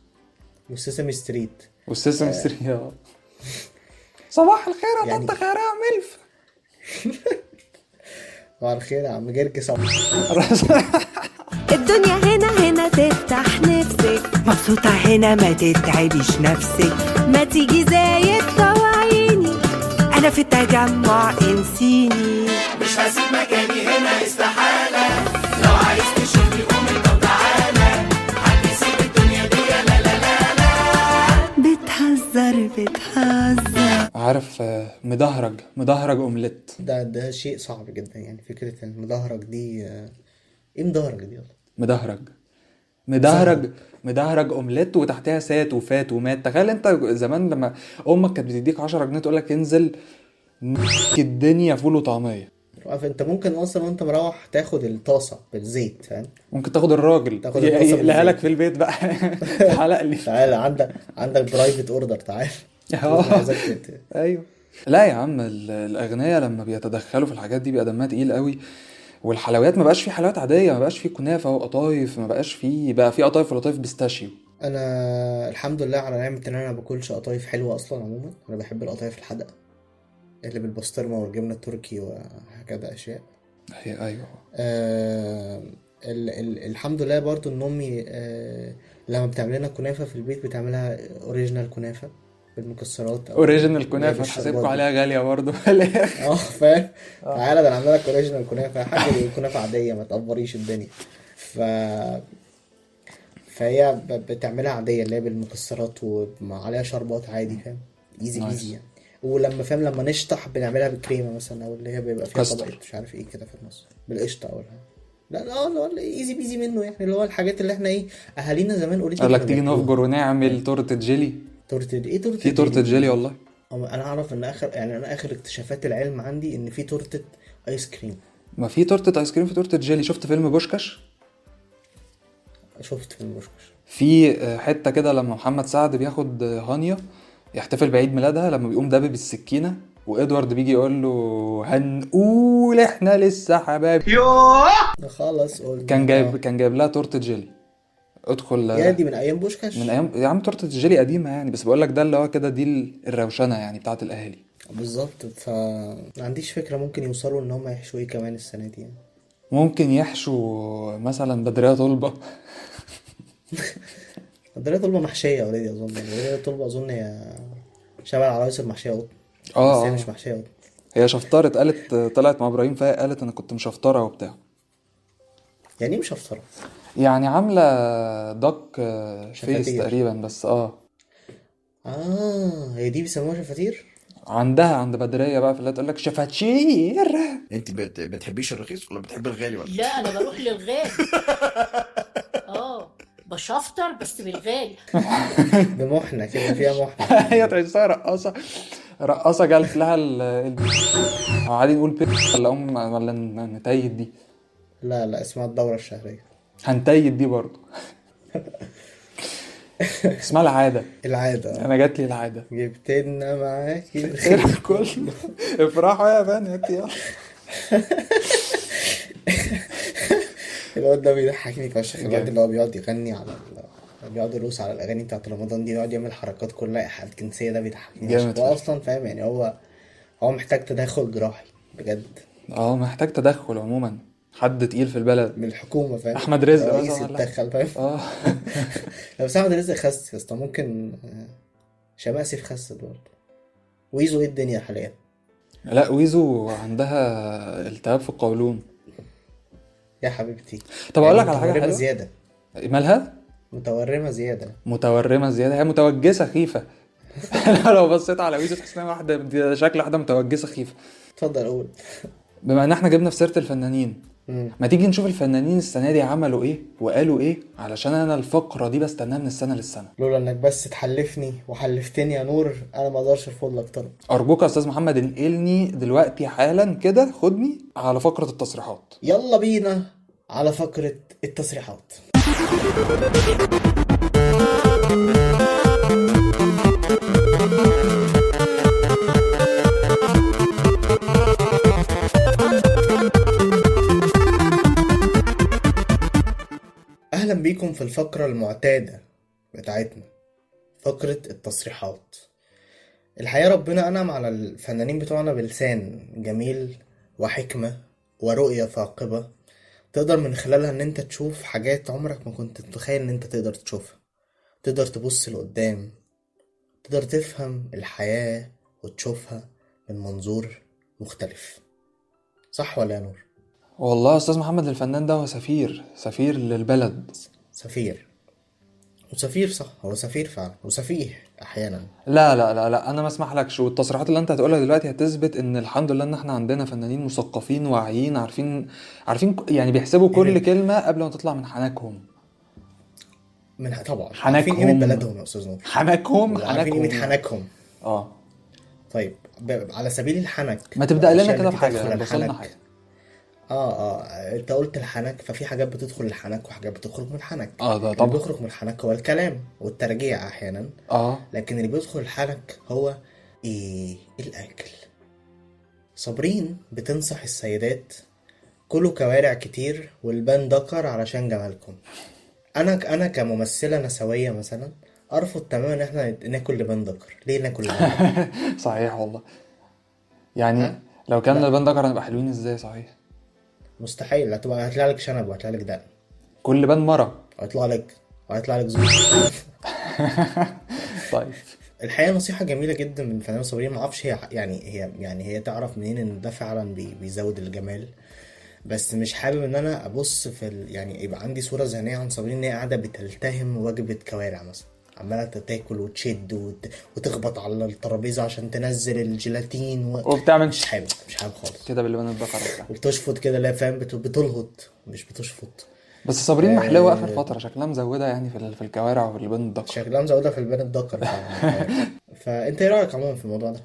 E: والسيسمي ستريت.
C: والسيسمي ستري. صباح الخير يا
E: يعني-
C: طنط خيرها ملف.
E: وعلى الخير يا عم جرجس.
G: الدنيا هنا تفتح نفسك،
B: مبسوطة هنا ما تتعبيش نفسك،
G: ما تيجي زايد طوعيني،
B: أنا في التجمع انسيني.
F: مش هسيب مكاني هنا استحالة، لو عايز تشوفني قوم انت وتعالى، حد يسيب الدنيا دي لا لا لا لا.
B: بتهزر
C: عارف مدهرج اومليت.
E: ده شيء صعب جدا يعني، فكره المدهرج دي ايه مدهرج دي اصلا؟
C: مدهرج اومليت وتحتها سات وفات ومات. تخيل انت زمان لما امك كانت بتديك 10 جنيه تقول لك انزل الدنيا فول وطعميه.
E: عارف انت ممكن اصلا وانت مروح تاخد الطاسه بالزيت فاهم،
C: ممكن تاخد الراجل
E: تاخد الطاسة
C: يقلها لك
E: بالزيت.
C: في البيت بقى. حلق لي.
E: تعالى عندك برايفت اوردر تعالى.
C: ايوه. لا يا عم، الاغنياء لما بيتدخلوا في الحاجات دي بيبقى دمها تقيل قوي. والحلويات ما بقاش في حلويات عاديه، ما بقاش في كنافه وقطايف، ما بقاش في، بقى في قطايف ولطايف بيستاشيو.
E: انا الحمد لله على نعمه ان انا ما باكلش قطايف حلوه اصلا عموما. انا بحب القطايف الحادقه اللي بالبسطرمه والجبنه التركي وهكذا اشياء.
C: ايوه.
E: الحمد لله برضو ان امي لما بتعمل لنا كنافه في البيت بتعملها اوريجينال كنافه بالمكسرات أو
C: اوريجينال كنافه،
E: بالشربات
C: حاسبكم
E: دي.
C: عليها غاليه برضه في الاخر.
E: فاهم. تعالى ده انا عامله لك اوريجينال كنافه يا حاجه، دي كنافه عاديه ما تقفريش الدنيا. فهي بتعملها عاديه اللي هي بالمكسرات وعليها شربات عادي فاهم، ايزي
C: نايس.
E: ايزي يعني. ولما فاهم لما نشطح بنعملها بالكريمه مثلا، او اللي هي بيبقى فيها
C: كاستر.
E: طبقه مش عارف ايه كده في النص بالقشطه او لا اللي هو ايزي بيزي منه يعني، اللي هو الحاجات اللي احنا ايه اهالينا زمان اوريدي
C: قال لك تيجي نفجر ونعمل تورته جيلي.
E: تورته ايه؟ تورته
C: في تورته جيلي والله.
E: انا اعرف ان اخر اكتشافات العلم عندي ان في تورته ايس كريم.
C: ما في تورته ايس كريم، في تورته جيلي. شفت فيلم بوشكاش؟
E: شفت في المشكش
C: في حته كده لما محمد سعد بياخد هانيا يحتفل بعيد ميلادها، لما بيقوم دابب السكينه وادوارد بيجي يقول له هنقول احنا لسه حبايب.
E: خلاص قول.
C: كان جايب لها تورته جيلي. ادخل.
E: يا دي من ايام بوشكاش.
C: من ايام يا عم، تورته الجيلي قديمه يعني، بس بقول لك ده اللي هو كده دي الروشنه يعني بتاعه الاهالي.
E: بالظبط. ما عنديش فكره ممكن يوصلوا ان هم يحشوا ايه كمان السنه دي يعني.
C: ممكن يحشوا مثلا بدريه طلبه.
E: بدرية طلبة محشيه اوريدي اظن. بدرية طلبة اظن هي شبه العرايس المحشيه قطن. بس هي مش محشيه قطن.
C: هي شفطرت، قالت طلعت مع ابراهيم فايق قالت انا كنت مشفطره وبتاع.
E: يعني ايه مش هفطره؟
C: يعني عامله دك فيس
E: شفاتير.
C: تقريبا بس
E: هي دي بيسموها شفاتير.
C: عند بدريه بقى في اللي تقول لك شفاتشير.
A: انت بتحبيش الرخيص ولا بتحبي الغالي ولا؟
H: لا انا بروح للغالي. بشفطر بس بالغالي.
E: بمحنه كده فيها محنه.
C: هي تحسها رقاصه جالت لها عادي نقول ولا نتيد دي.
E: لا اسمها الدوره الشهريه.
C: هنتيد دي برضو. اسمها العاده.
E: العاده.
C: انا جات لي العاده.
E: جبت لنا معاكي
C: الخير كله. افرحوا يا بنات يلا.
E: الواد ده بيضحكني فشخ. الواد اللي هو بيقعد يغني بيقعد يرقص على الاغاني بتاعت رمضان دي، يقعد يعمل حركات كلها ايحاءات جنسيه. ده بيضحكني
C: جامد.
E: هو اصلا فاهم يعني. هو محتاج تدخل جراحي بجد
C: محتاج تدخل عموما، حد تقيل في البلد
E: من الحكومه فاهم.
C: احمد رزق
E: رئيس
C: مثلا ولا؟
E: يتدخل فاهم. بس احمد رزق خس يا اسطى. ممكن شماء سيف خست برضه. ويزو ايه الدنيا حاليا؟
C: لا ويزو عندها التهاب في القولون.
E: يا حبيبتي.
C: طب اقول لك على حاجه
E: متورمه
C: حلوه.
E: زياده.
C: مالها؟
E: متورمه زياده.
C: هي متوجسه خيفه. لو بصيت على ويزو تحس انها واحده شكل واحده متوجسه خيفه.
E: اتفضل قول.
C: بما ان احنا جبنا في سيره الفنانين، ما تيجي نشوف الفنانين السنه دي عملوا ايه وقالوا ايه، علشان انا الفقره دي بستناها من السنه للسنه.
E: لولا انك بس تحلفني وحلفتني يا نور انا ما اقدرش ارفض لك طلب.
C: ارجوك يا استاذ محمد انقلني دلوقتي حالا كده، خدني على فقره التصريحات.
E: يلا بينا على فقره التصريحات. اهلا بيكم في الفقرة المعتادة بتاعتنا، فقرة التصريحات. الحقيقة ربنا انعم على الفنانين بتوعنا بلسان جميل وحكمة ورؤية ثاقبة، تقدر من خلالها ان انت تشوف حاجات عمرك ما كنت تتخيل ان انت تقدر تشوفها، تقدر تبص لقدام، تقدر تفهم الحياة وتشوفها من منظور مختلف. صح ولا يا نور؟
C: والله يا استاذ محمد الفنان ده هو سفير للبلد.
E: سفير وسفير، صح، هو سفير فعلا وسفيه احيانا.
C: لا لا لا لا، انا ما اسمحلكش. والتصريحات اللي انت هتقولها دلوقتي هتثبت ان الحمد لله ان احنا عندنا فنانين مثقفين واعيين، عارفين يعني بيحسبوا كل كلمة قبل ما تطلع من حنكهم.
E: طبعا عارفين
C: حنكهم.
E: قيمة بلدهم يا استاذ نور، عارفين قيمة حنكهم.
C: اه
E: طيب على سبيل الحنك،
C: ما تبدأ لنا
E: الأشياء
C: كده
E: التي
C: بحاجة
E: تدخل
C: وصلنا
E: الحنك.
C: حاجة.
E: انت قلت الحنك، ففي حاجات بتدخل الحنك وحاجات بتخرج من الحنك.
C: ده
E: اللي
C: طبعا.
E: بيخرج من الحنك هو الكلام والترجيع احيانا، لكن اللي بيدخل الحنك هو الاكل. صابرين بتنصح السيدات كلوا كوارع كتير والبان دكر علشان جمالكم. انا كممثله نسويه مثلا ارفض تماما ان احنا ناكل لبان دكر. ليه ناكل لبان دكر؟
C: صحيح والله. يعني لو كان لبان دكر هنبقى حلوين ازاي؟ صحيح
E: مستحيل. هيطلع لك شنب وهيطلع لك دقن،
C: كل بان مرة.
E: وهيطلع لك زور.
C: طيب
E: الحقيقه نصيحه جميله جدا من فنان صابرين. ما اعرفش هي هي تعرف منين ان ده فعلا بيزود الجمال، بس مش حابب ان انا ابص يعني يبقى عندي صوره ذهنيه عن صابرين ان هي قاعده بتلتهم وجبه كوارع مثلا، عماله تاكل وتشد وتخبط على الترابيزه عشان تنزل الجيلاتين
C: وبتعمل
E: مش حابب خالص
C: كده باللبان الدكر وبتاع.
E: وبتشفط كده، لا فاهم، بتلهط مش بتشفط.
C: بس صابرين محلوة اخر فترة، شكلها مزودة يعني في الكوارع وفي اللبان الدكر.
E: شكلها مزودة في البان الدكر. فانت ايه رايك عموما في الموضوع ده؟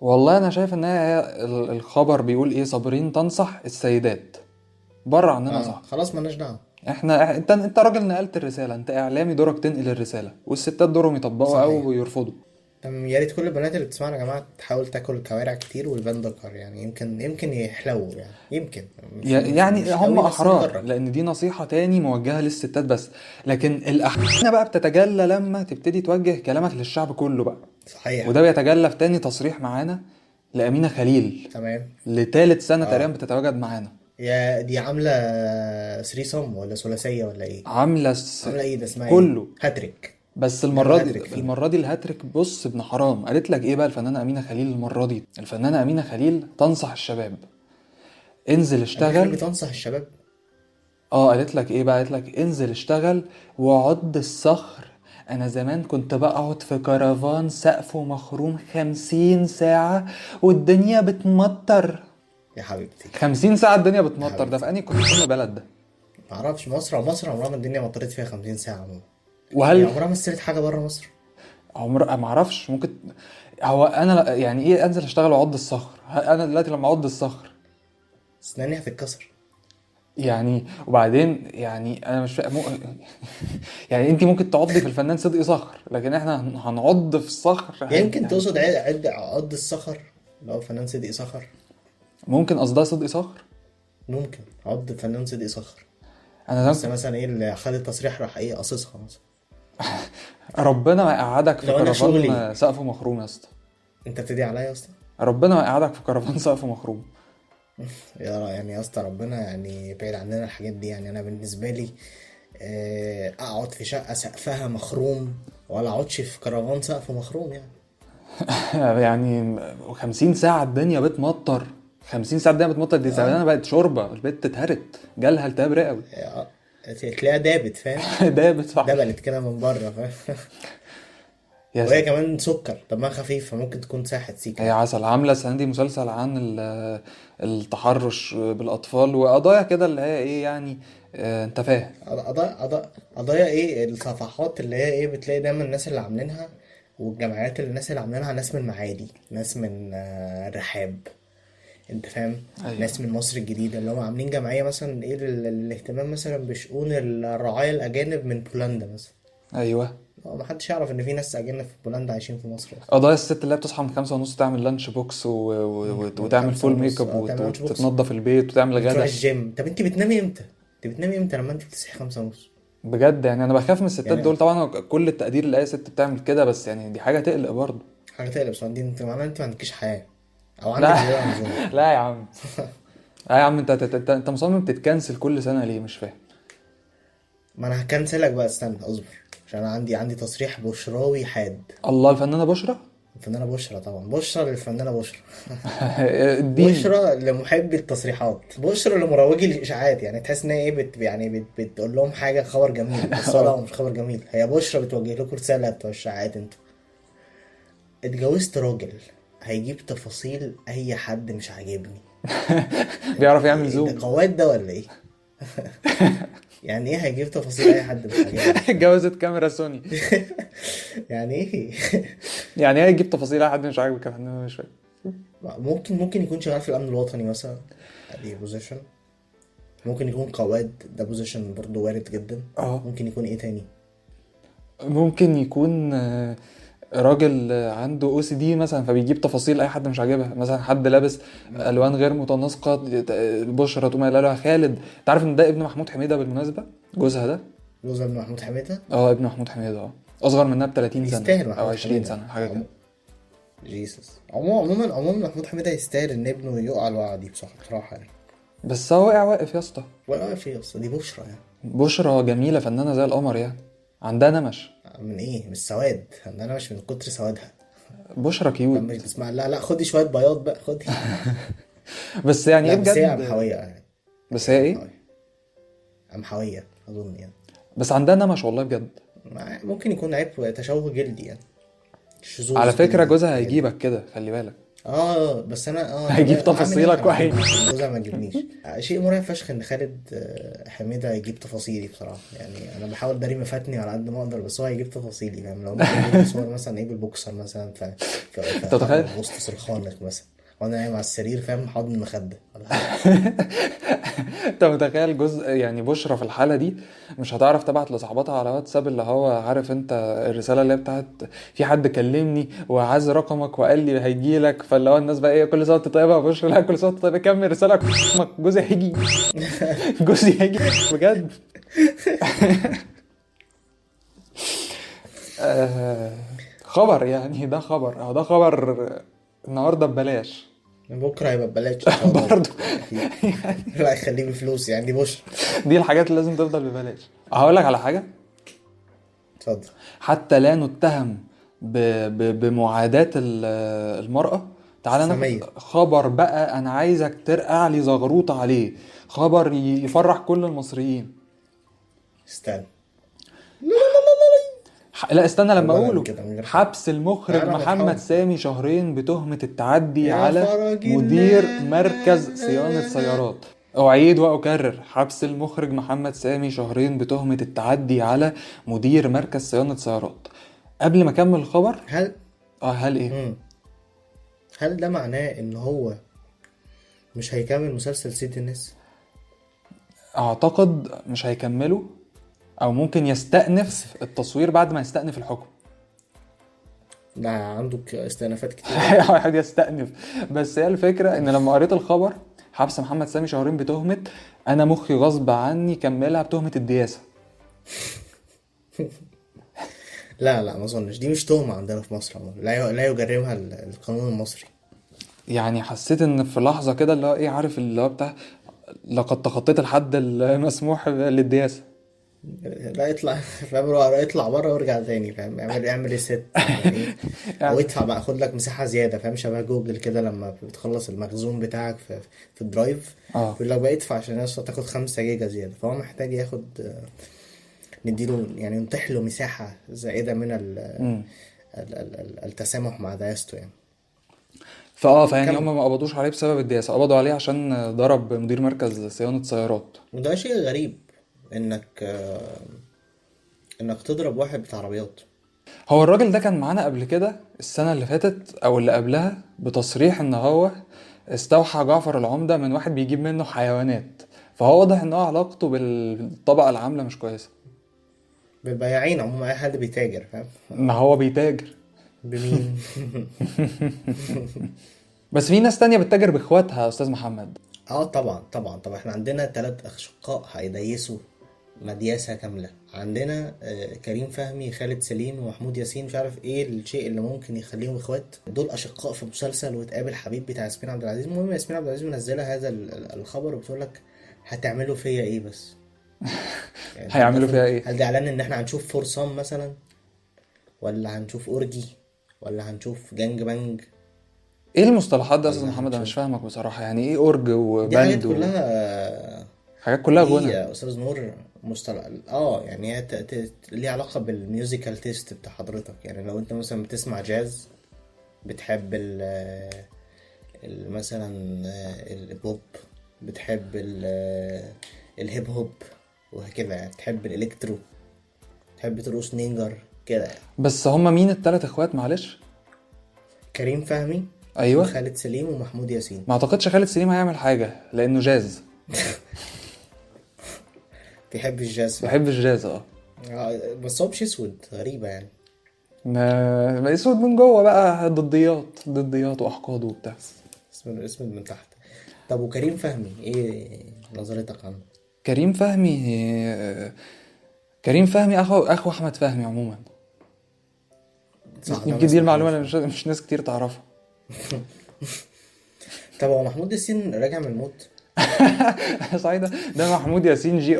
C: والله انا شايف ان هي الخبر بيقول ايه، صابرين تنصح السيدات بره عننا. صح،
E: خلاص مالناش دعوه.
C: انت راجل نقلت الرسالة، انت اعلامي دورك تنقل الرسالة، والستات دورهم يطبقوا او يرفضوا.
E: يا ريت كل البنات اللي بتسمعنا يا جماعه تحاول تاكل كوارع كتير والبان دكر، يعني يمكن يحلو، يعني يمكن
C: يعني هم
E: قوي، بس
C: احرار،
E: نجرب.
C: لان دي نصيحة تاني موجهة للستات بس. لكن الاحيان بقى بتتجلى لما تبتدي توجه كلامك للشعب كله بقى.
E: صحيح.
C: وده بيتجلى في تاني تصريح معانا لأمينة خليل،
E: تمام،
C: لتالت سنة تقريبا بتتواجد معانا.
E: يا دي عامله 3 صم ولا ثلاثيه ولا ايه؟
C: عاملة
E: ايه ده اسمها
C: كله
E: ايه؟ هاتريك.
C: بس المرة دي الهاتريك. بص ابن حرام، قالت لك ايه بقى الفنانة أمينة خليل المرة دي؟ الفنانة أمينة خليل تنصح الشباب انزل اشتغل.
E: بتنصح الشباب؟
C: قالت لك ايه بقى؟ قالت لك انزل اشتغل وعد الصخر. انا زمان كنت بقعد في كرفان سقفه مخروم 50 ساعة والدنيا بتمطر.
E: يا حبيبتي
C: 50 ساعة الدنيا بتمطر، ده في انهي كل بلد ده؟
E: معرفش. مصر عمرها ما الدنيا مطرت فيها 50 ساعه عموما.
C: وهل
E: عمرها ما مثلت حاجه بره مصر؟
C: معرفش. ممكن هو انا يعني ايه انزل اشتغل واعض الصخر؟ انا دلوقتي لما اعض الصخر
E: اسناني هتتكسر
C: يعني. وبعدين يعني انا مش فاهم يعني انت ممكن تعضي في الفنان صدقي صخر، لكن احنا هنعض في الصخر.
E: يمكن تقصد عض الصخر اللي هو فنان صدقي صخر.
C: ممكن قصدها صدقي صخر،
E: ممكن عض فنان صدقي صخر.
C: انا
E: بس مثلا ايه اللي خد التصريح راح ايه قصصها مثلا.
C: ربنا ما يقعدك في
E: لو أنا
C: كرفان
E: شغلي.
C: سقفه مخروم يا اسطى.
E: انت بتدعي عليا يا اسطى؟
C: ربنا ما يقعدك في كرفان سقفه مخروم.
E: يعني يا اسطى ربنا يعني بعيد عننا الحاجات دي. يعني انا بالنسبه لي اقعد في شقه سقفها مخروم ولا اقعدش في كرفان سقفه مخروم يعني.
C: يعني 50 ساعة الدنيا بتمطر، 50 ساعة الدنيا بتمطر، دي زمانها بقت شوربة، البيت تتهرت، جالها التهاب رئوي.
E: تلاقيها دابت، فاهم؟
C: دابت صح،
E: دبلت كده من بره، فاهم؟ وهي كمان سكر، دمها خفيف، فممكن تكون ساحت سيكا.
C: هي عسل. عاملة السنة دي مسلسل عن التحرش بالأطفال وقضايا كده اللي هي ايه يعني، انت فاهم.
E: قضايا ايه؟ الصفحات اللي هي ايه، بتلاقي دايما الناس اللي عاملينها والجمعيات اللي الناس اللي عاملينها ناس من معادي، ناس من الرحاب، انت فاهم؟
C: أيوة.
E: ناس من مصر الجديدة اللي هم عاملين جمعية مثلا ايه الاهتمام مثلا بشؤون الرعايا الأجانب من بولندا مثلا.
C: ايوه،
E: محدش يعرف ان في ناس أجانب في بولندا عايشين في مصر.
C: قضايا الست اللي هي بتصحى من 5:30 تعمل لانش بوكس وتعمل فول ميك اب وتتنظف البيت وتعمل
E: تروح
C: غدا.
E: الجيم. طب انت بتنامي امتى؟ لما انت بتصحي 5:30؟
C: بجد يعني انا بخاف من الستات
E: يعني
C: دول طبعا، كل التقدير لاي ست بتعمل كده، بس يعني دي حاجه تقلق برضه.
E: حاجه تقلب بس دي انت معناها انت ما عندكيش حياه او عندك زياده عن اللزوم.
C: لا لا يا عم، لا يا عم، انت مصمم تتكنسل كل سنه ليه؟ مش فاهم.
E: ما انا هكنسلك بقى، استنى اصبر، عشان انا عندي تصريح بشراوي حاد.
C: الله، الفنانه بشرى.
E: الفنانه بشرى طبعا، بشرى للفنانه بشرى.
C: الدين.
E: بشرى لمحبي التصريحات، بشرى لمروجي الاشاعات. يعني تحس ان هي ايه بتقول لهم حاجه خبر جميل، بس هو مش خبر جميل، هي بشرى بتوجه لكم رساله بتوع الاشاعات. انتوا اتجوزت راجل هيجيب تفاصيل اي حد مش عاجبني.
C: بيعرف يعمل
E: ده
C: زوم.
E: قواد ده ولا ايه؟ يعني ايه هيجيب تفاصيل اي حد مش عاجبني؟
C: اتجوزت كاميرا سوني.
E: يعني ايه؟
C: يعني ايه يجيب تفاصيل اي حد مش عاجبك يا فندم؟ مش فاهم.
E: ممكن يكون شغال في الامن الوطني مثلا، دي بوزيشن. ممكن يكون قواد، ده بوزيشن برضه وارد جدا. ممكن يكون ايه تاني؟
C: ممكن يكون راجل عنده او سي دي مثلا، فبيجيب تفاصيل اي حد مش عاجبها. مثلا حد لابس الوان غير متناسقه، بشرى تقوم قايله لها خالد. انت عارف ان ده ابن محمود حميده بالمناسبه؟ جوزها ده
E: جوز ابن محمود حميده.
C: ابن محمود حميده. اصغر منها ب 30 سنه
E: يستاهل
C: او 20 سنه حاجه كده.
E: جيسس. عموما محمود حميده يستاهل ان ابنه يقع الوقعه دي بصراحه يعني.
C: بس هو وقع واقف يا اسطى.
E: وقع في يا اسطى، دي بشرى يعني.
C: بشرى جميله فنانه زي القمر يعني، عندها نمش.
E: من ايه؟ من السواد. انا مش من كتر سوادها.
C: بشرى كيوت.
E: مش بتسمع؟ لا خدي شويه بياض بقى، خدي.
C: بس يعني
E: لا
C: ايه
E: بس هي
C: بجد؟
E: قمحويه يعني.
C: بس هي ايه؟
E: قمحويه اظن يعني.
C: بس عندها نمش والله بجد.
E: ممكن يكون عيب تشوه جلدي يعني. شذوذ
C: على فكره
E: جلدي.
C: جوزها هيجيبك كده، خلي بالك.
E: بس انا
C: هيجيب
E: طب أعمل إيه
C: تفاصيلك
E: عشان
C: وعين.
E: جوزها ما يجيبنيش. شيء مرعب فشخ ان خالد حميده يجيب تفاصيلي بصراحه. يعني انا بحاول داري مفاتني على قد ما اقدر، بس هو هيجيب تفاصيلي فاهم. لو ممكن صور مثلا ايه بالبوكسر مثلا
C: تتخيل؟
E: وسط سرخانك مثلا وانا نايم على السرير فاهم، حاضن المخده.
C: انت متخيل جزء يعني بشرى في الحاله دي مش هتعرف تبعت لصاحباتها على واتساب، اللي هو عارف انت الرساله اللي هي بتاعت في حد كلمني وعايز رقمك وقال لي هيجيلك، فاللي هو الناس بقى ايه كل سنه وانت طيبه يا بشرى. لا كل سنه وانت طيبه، كمل رسالك. جوزي هيجي. جوزي هيجي بجد. خبر يعني، ده خبر النهارده ببلاش.
E: بكره هيبقى ببلاش ان شاء الله.
C: برضه
E: لا يخليه بفلوس يعني، دي بشرى.
C: دي الحاجات اللي لازم تفضل ببلاش. هقول لك على حاجه،
E: اتفضل.
C: حتى لا نتهم بمعاداة المرأة. تعالى
E: سمية.
C: ناخد خبر بقى، انا عايزك ترقع لي زغروطة عليه، خبر يفرح كل المصريين.
E: استنى.
C: لا استنى لما
E: أولاً
C: اقوله.
E: كده من غير
C: حبس المخرج
E: أنا
C: محمد
E: بتحاول.
C: سامي شهرين بتهمة التعدي
E: يا
C: على
E: فرج
C: مدير
E: الله.
C: مركز صيانة سيارات. أعيد وأكرر، حبس المخرج محمد سامي شهرين بتهمة التعدي على مدير مركز صيانة سيارات. قبل ما أكمل الخبر، هل إيه؟
E: هل ده معناه إن هو مش هيكمل مسلسل سيد الناس؟
C: أعتقد مش هيكملوا، أو ممكن يستأنف التصوير بعد ما يستأنف الحكم.
E: ده عندك استئنافات كتير.
C: واحد يستأنف. بس هي الفكرة إن لما قريت الخبر حبس محمد سامي شهرين بتهمة، أنا مخي غصب عني كملها بتهمة الدياسة.
E: لا ما اظنش دي مش تهمة عندنا في مصر عموما. لا يجرمها القانون المصري.
C: يعني حسيت ان في لحظة كده اللي هو ايه، عارف اللي هو بتاع لقد تخطيت الحد المسموح للدياسة.
E: لا يطلع فاهم، يطلع بره وارجع تاني فاهم. اعمل ريست يعني. او ادفع بقى، خد لك مساحة زيادة فاهم، شبه جوجل كده لما بتخلص المخزون بتاعك في الدرايف يقول لك بقى ادفع عشان يا تاخد 5 جيجا زيادة. فهو محتاج ياخد، نديله يعني نتيح له مساحة زائدة من التسامح مع دياسته يعني.
C: فيعني هم ما قبضوش عليه بسبب الدياسة، قبضوا عليه عشان ضرب مدير مركز صيانة سيارات.
E: وده شيء غريب انك تضرب واحد بتاع عربيات.
C: هو الراجل ده كان معانا قبل كده السنة اللي فاتت او اللي قبلها بتصريح ان هو استوحى جعفر العمدة من واحد بيجيب منه حيوانات، فهو واضح ان هو علاقته بالطبقة العاملة مش كويسة.
E: بالبياعين عموما، اي حد بيتاجر فاهم.
C: ما هو بيتاجر
E: بمين؟
C: بس في ناس تانية بتتاجر باخواتها يا استاذ محمد.
E: طبعا احنا عندنا 3 اشقاء هيديسوا مدياسة كاملة. عندنا كريم فهمي، خالد سليم، ومحمود ياسين. مش عارف ايه الشيء اللي ممكن يخليهم اخوات. دول اشقاء في مسلسل وتقابل حبيب بتاع ياسمين عبد العزيز. المهم ياسمين عبد العزيز منزله هذا الخبر وبتقول لك هتعملوا فيا ايه بس. يعني
C: هيعملوا فيها ايه؟
E: هل ده اعلان ان احنا هنشوف فرصام مثلا، ولا هنشوف اورجي، ولا هنشوف جانج بانج؟
C: ايه المصطلحات ده يا استاذ
E: ولا
C: محمد؟ انا مش
E: هنشوف.
C: فاهمك بصراحه. يعني ايه اورج
E: دي حاجات
C: وباند
E: كلها
C: حاجات كلها
E: دي
C: غنى؟
E: يا استاذ نور مصطلح. يعني هي ليها علاقه بالميوزيكال تيست بتاع حضرتك. يعني لو انت مثلا بتسمع جاز، بتحب مثلا البوب، بتحب الهيب هوب وهكذا. يعني تحب الالكترو، تحب ترقص نينجر كده يعني.
C: بس هما مين التلات اخوات معلش؟
E: كريم فهمي،
C: ايوه.
E: وخالد سليم، ومحمود ياسين.
C: ما اعتقدش خالد سليم هيعمل حاجه لانه جاز.
E: بيحب الجاز.
C: بيحب الجاز
E: بس هو مش اسود، غريبه يعني.
C: ما اسود من جوه بقى، ضديات واحقاد وبتاع.
E: اسود من تحت. طب وكريم فهمي ايه نظرتك عنه؟
C: كريم فهمي كريم فهمي اخو احمد فهمي عموما.
E: صح، ده
C: يمكن دي
E: اسمه
C: المعلومه
E: كريم
C: اللي
E: فهمي.
C: مش ناس كتير تعرفها.
E: طب هو محمود ياسين راجع من الموت؟
C: سعيدة. ده محمود ياسين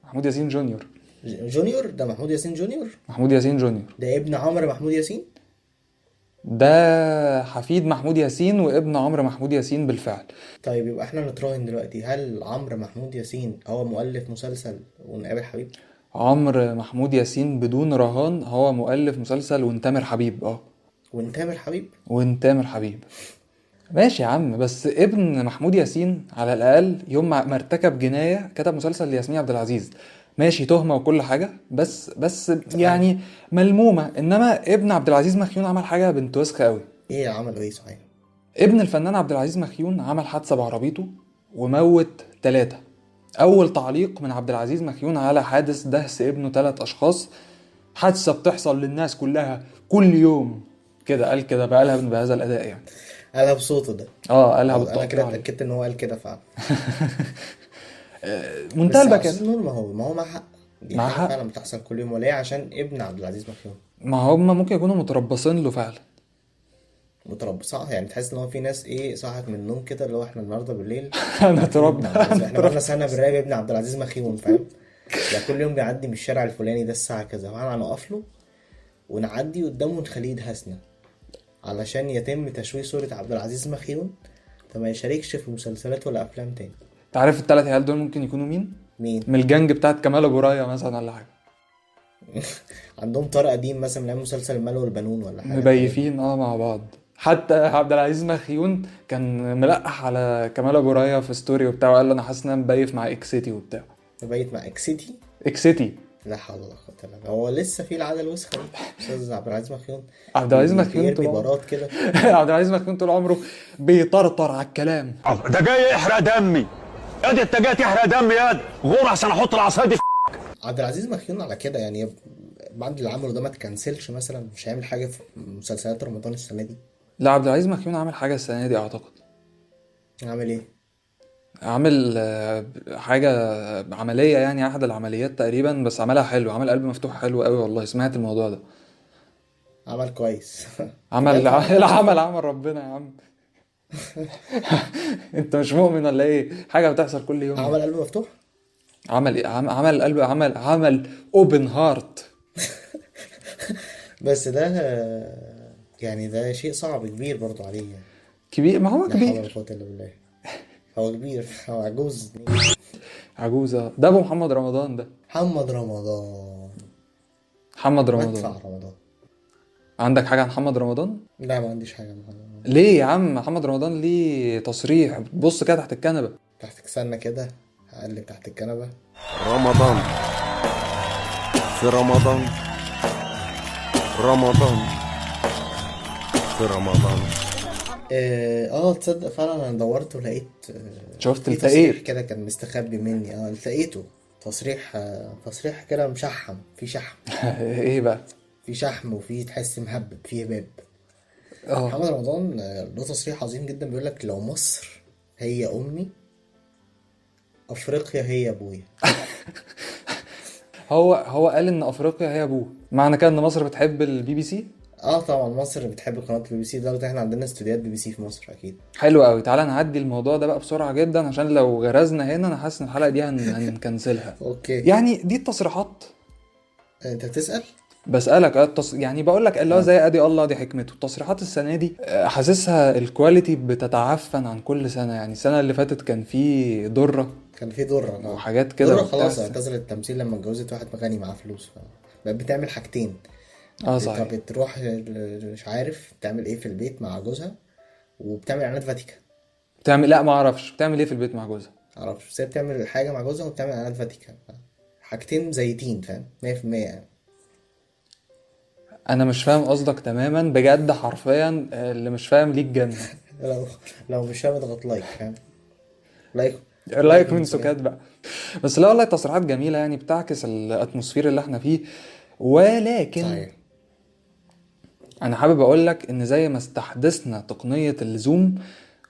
C: محمود ياسين جونيور.
E: جونيور؟ ده محمود ياسين جونيور؟
C: محمود ياسين جونيور
E: ده ابن عمرو محمود ياسين؟
C: ده حفيد محمود ياسين وابن عمرو محمود ياسين بالفعل.
E: طيب يبقى احنا نتراهن دلوقتي، هل عمرو محمود ياسين هو مؤلف مسلسل ونقابل حبيب؟
C: عمرو محمود ياسين بدون رهان هو مؤلف مسلسل ونتامر حبيب.
E: ونتامر حبيب؟
C: ونتامر حبيب ماشي يا عم. بس ابن محمود ياسين على الاقل يوم ما ارتكب جنايه كتب مسلسل لياسمين عبد العزيز. ماشي تهمه وكل حاجه، بس يعني ملمومه. انما ابن عبد العزيز مخيون عمل حاجه بنت وسخه قوي.
E: ايه عملوا ايه صحيح؟
C: ابن الفنان عبد العزيز مخيون عمل حادثه بعربيته وموت 3. اول تعليق من عبد العزيز مخيون على حادث دهس ابنه 3 اشخاص. حادثه بتحصل للناس كلها كل يوم كده. قال كده بقالها بهذا الاداء يعني.
E: قالها بصوته ده؟
C: قالها
E: انا
C: بالتقطيع
E: كده
C: عليه.
E: اتاكدت ان هو قال كده فعلا.
C: منتهى
E: بس
C: البكاء.
E: أستاذ نور، ما هو مع حق. دي
C: مع
E: حاجة
C: حق.
E: فعلا بتحصل كل يوم، وليه؟ عشان ابن عبد العزيز مخيون.
C: ما هم ممكن يكونوا متربصين له فعلا.
E: متربصة يعني. تحس ان هو في ناس صحت من النوم كده، اللي هو احنا النهارده بالليل
C: انا تربى.
E: احنا بقالنا سنه بنراقب ابن عبد العزيز مخيون، فاهم؟ يعني كل يوم بيعدي من الشارع الفلاني ده الساعه كذا، واحنا هنقف له ونعدي قدامه ونخليه يدهسنا علشان يتم تشويه صوره عبد العزيز مخيون، فما يشاركش في مسلسلات ولا افلام تاني.
C: تعرف ال3 عيال دول ممكن يكونوا مين؟
E: مين؟
C: من الجنج بتاعت كمال ابو رايه مثلا ولا حاجه.
E: عندهم طارق قديم مثلا من مسلسل المال والبنون ولا حاجه.
C: مبيفين مع بعض. حتى عبد العزيز مخيون كان ملقح على كمال ابو رايه في ستوري وبتاع، وقال له انا حاسس ان انا مبيف مع اكسيتي وبتاع.
E: مبيت مع اكسيتي؟
C: اكسيتي.
E: لا حول ولا قوه الا بالله. هو لسه في العاده الوسخه دي استاذ عبد العزيز مخيون؟
C: عبد العزيز مخيون
E: بيرمي
C: طول
E: بارات كده.
C: عبد العزيز مخيون طول عمره بيطرطر على الكلام.
I: ده جاي يحرق دمي ياد. انت جاي تحرق دمي ياد. غور عشان احط العصايه دي.
E: عبد العزيز مخيون على كده يعني بعد اللي عمله ده ما تكنسلش مثلا؟ مش هيعمل حاجه في مسلسلات رمضان السنه دي؟
C: لا عبد العزيز مخيون عامل حاجه السنه دي اعتقد.
E: عامل ايه؟
C: عامل حاجه عمليه يعني، احد العمليات تقريبا، بس عملها حلو. عمل قلب مفتوح حلو قوي والله. سمعت الموضوع ده؟
E: عمل كويس.
C: عمل ربنا يا عم. انت مش مؤمن ولا ايه؟ حاجه بتحصل كل يوم.
E: عمل قلب مفتوح؟
C: عمل ايه؟ عمل قلب، عمل اوبن هارت.
E: بس ده يعني ده شيء صعب كبير برضو عليه يعني.
C: كبير؟ ما هو
E: لا حول ولا
C: كبير.
E: قوه الا بالله. هو كبير، هو عجوز.
C: عجوزه. ده ابو محمد رمضان ده.
E: محمد رمضان.
C: محمد
E: مدفع
C: رمضان.
E: رمضان.
C: عندك حاجه عن محمد رمضان؟
E: لا ما عنديش حاجه عن محمد رمضان.
C: ليه يا عم؟ محمد رمضان ليه تصريح. بص كده تحت الكنبه.
E: تحت، استنى كده هقلب تحت الكنبه.
I: رمضان في رمضان، رمضان في رمضان.
E: تصدق فعلا انا دورت ولقيت
C: شفت
E: في
C: التقيت
E: تصريح كده كان مستخبي مني. لقيته تصريح كده مشحم، في شحم.
C: ايه بقى؟
E: في شحم وفي تحس مهبب، في هباب.
C: اه
E: محمد رمضان له تصريح عظيم جدا بيقول لك لو مصر هي امي، افريقيا هي ابويا.
C: هو قال ان افريقيا هي ابوه، معنى كده ان مصر بتحب البي بي سي.
E: طبعا مصر بتحب قناه البي بي سي، لدرجه احنا عندنا استوديوهات بي بي سي في مصر اكيد.
C: حلو قوي، تعالى نعدي الموضوع ده بقى بسرعه جدا، عشان لو غرزنا هنا انا حاسس ان الحلقه دي هنكنسلها.
E: اوكي،
C: يعني دي التصريحات.
E: انت بتسال؟
C: بسألك يعني بقول لك اللي هو زي ادي الله دي حكمته. التصريحات السنه دي حاسسها الكواليتي بتتعفن عن كل سنه. يعني السنه اللي فاتت كان في ضره،
E: كان في ضره
C: وحاجات كده
E: ضره خلاص اعتزلت التمثيل لما اتجوزت واحد غني معاه فلوس، بقت بتعمل حاجتين.
C: صحيح.
E: بتروح مش عارف بتعمل ايه في البيت مع جوزها، وبتعمل اعلانات فاتيكا.
C: لا ما اعرفش بتعمل ايه في البيت مع جوزها،
E: معرفش، بس هي بتعمل حاجه مع جوزها وبتعمل اعلانات فاتيكا، حاجتين زيتين، فاهم؟ 100% يعني.
C: انا مش فاهم قصدك تماما بجد، حرفيا اللي مش فاهم ليك جنة.
E: لو مش فاهم اضغط لايك، فاهم؟
C: لايك من سكات بقى. بس لا والله تصريحات جميلة يعني بتعكس الاتموسفير اللي احنا فيه. ولكن
E: صحيح.
C: انا حابب اقول لك ان زي ما استحدثنا تقنية الزوم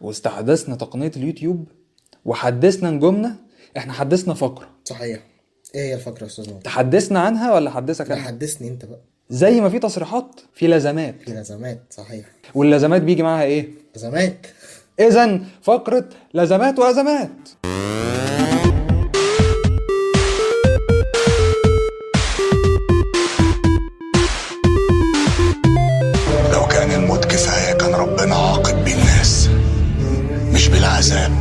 C: واستحدثنا تقنية اليوتيوب وحدثنا نجومنا، احنا حدثنا فقرة.
E: صحيح. ايه هي الفقرة يا استاذ نور؟
C: تحدثنا عنها ولا حدثك
E: عنها؟ حدثني انت بقى.
C: زي ما في تصريحات في لازمات.
E: صحيح.
C: واللازمات بيجي معاها ايه؟
E: لازمات.
C: اذن فقرة لازمات وازمات.
D: لو كان الموت كفاية كان ربنا عاقب بالناس مش بالعذاب.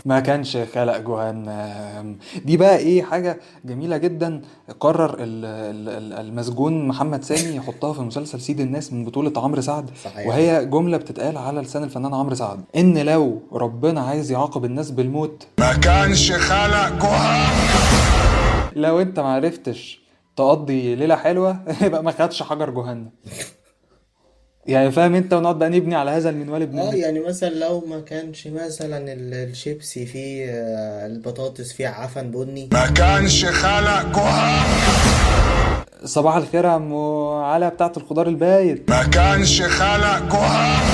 D: ما كانش خلق جهنم. دي بقى ايه حاجة جميلة جدا. قرر المسجون محمد سامي يحطها في مسلسل سيد الناس من بطولة عمرو سعد.
E: صحيح.
C: وهي جملة بتتقال على لسان الفنان عمرو سعد، ان لو ربنا عايز يعاقب الناس بالموت
D: ما كانش خلق جهنم.
C: لو انت معرفتش تقضي ليلة حلوة يبقى ما خدش حجر جهنم. يعني فاهم انت، ونقعد بقى نبني على هذا المنوال ابن
E: يعني مثلا لو ما كانش مثلا الشيبسي فيه البطاطس فيه عفن بني،
D: ما كانش خلق جهنم.
C: صباح الخير يا ام على بتاعه الخضار البايت،
D: ما كانش خلق جهنم.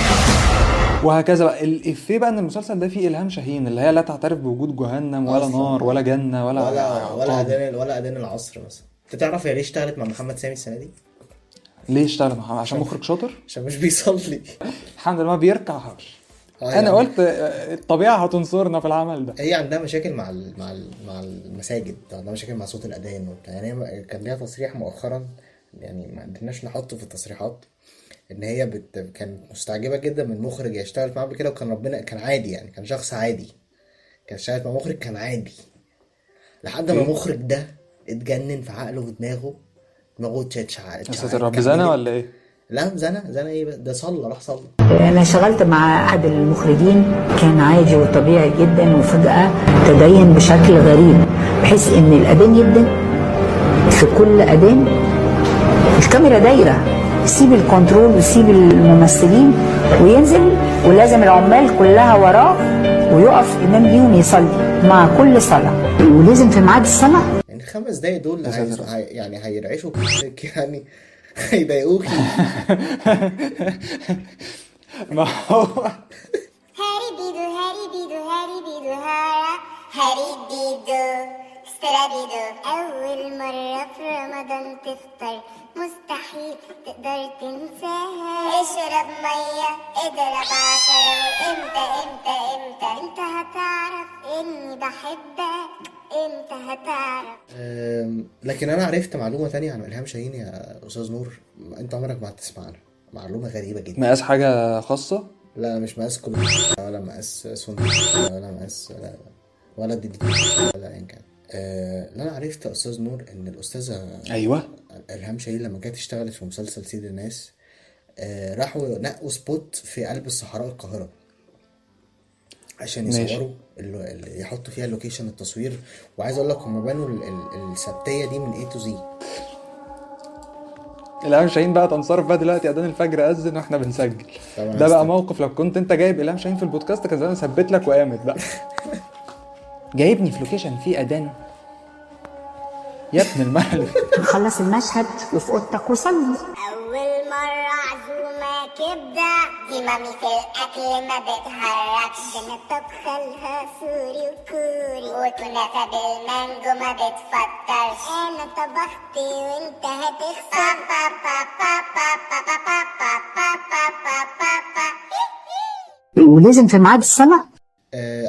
C: وهكذا بقى. الافيه بقى ان المسلسل ده فيه الهام شاهين، اللي هي لا تعترف بوجود جهنم ولا نار ولا جنه
E: ولا اذان العصر مثلا. انت تعرف هي ليه اشتغلت مع محمد سامي السنه دي؟
C: ليه اشتغل محمد؟ عشان مخرج شاطر؟
E: عشان مش بيصلي.
C: الحمد لله ما بيركعش. انا قلت الطبيعه هتنصرنا في العمل ده.
E: هي عندها مشاكل مع المساجد، عندها مشاكل مع صوت الاذان وبتاع. يعني كان ليها تصريح مؤخرا، يعني ما قدرناش نحطه في التصريحات، ان هي كانت مستعجبه جدا من مخرج يشتغل معاه قبل كده، وكان ربنا كان عادي، يعني كان شخص عادي، كان اشتغلت مع مخرج كان عادي، لحد ما المخرج ده اتجنن في عقله وفي دماغه اتشعلت.
C: يا ساتر رب، زنا ولا ايه؟
E: لا زنا ايه، ده صلى، راح صلى.
J: انا اشتغلت مع احد المخرجين كان عادي وطبيعي جدا، وفجأة تدين بشكل غريب، بحيث ان الاذان يبدأ في كل اذان الكاميرا دايرة، يسيب الكنترول ويسيب الممثلين وينزل، ولازم العمال كلها وراه ويقف امام ليهم يصلي مع كل صلاة، ولازم في ميعاد الصلاة.
E: يعني 5 دقايق دول يعني هيرعشوا يعني هيضايقوكي.
C: ما هو
K: هاري بيدو هاري بيدو هاري بيدو هارا هاري بيدو استرابيدو. أول مرة في رمضان تفطر مستحيل تقدر تنساها. اشرب مية اضرب 10، امتى انت هتعرف اني بحبك، امتى هتعرف.
E: لكن انا عرفت معلومة تانية عن إلهام شاهين يا استاذ نور، انت عمرك ما هتسمعنا. معلومة غريبة جدا.
C: مقاس حاجة خاصة؟
E: لا مش مقاس كل، ولا مقاس سن، ولا مقاس ولا دي ولا ايا كان. اللي انا عرفت يا استاذ نور ان الاستاذة
C: ايوه
E: إلهام شاهين لما جت اشتغلت في مسلسل سيد الناس، راحوا نقوا سبوت في قلب الصحراء القاهرة عشان يصوروا اللي يحطوا فيها لوكيشن التصوير. وعايز اقول لك هم بنوا السبتية دي من A to Z.
C: إلهام شاهين بقى تنصرف بقى دلوقتي، اذان الفجر اذن واحنا بنسجل. ده بقى موقف لو كنت انت جايب إلهام شاهين في البودكاست كان زمان ثبت لك وقامت بقى. جايبني في لوكيشن فيه اذان يا ابن المهل.
J: نخلص المشهد وفي اوضتك وصلي.
K: أول مرة عزومة الكبدة دي مامي في الأكل ما بتهرجش، ده أنا طبخلها سوري وكوري، وكنافة بالمانجو ما بتفطرش. أنا طبختي وأنت هتخسر. با با با با با با با با با با با با.
J: ولازم في ميعاد الصلاة.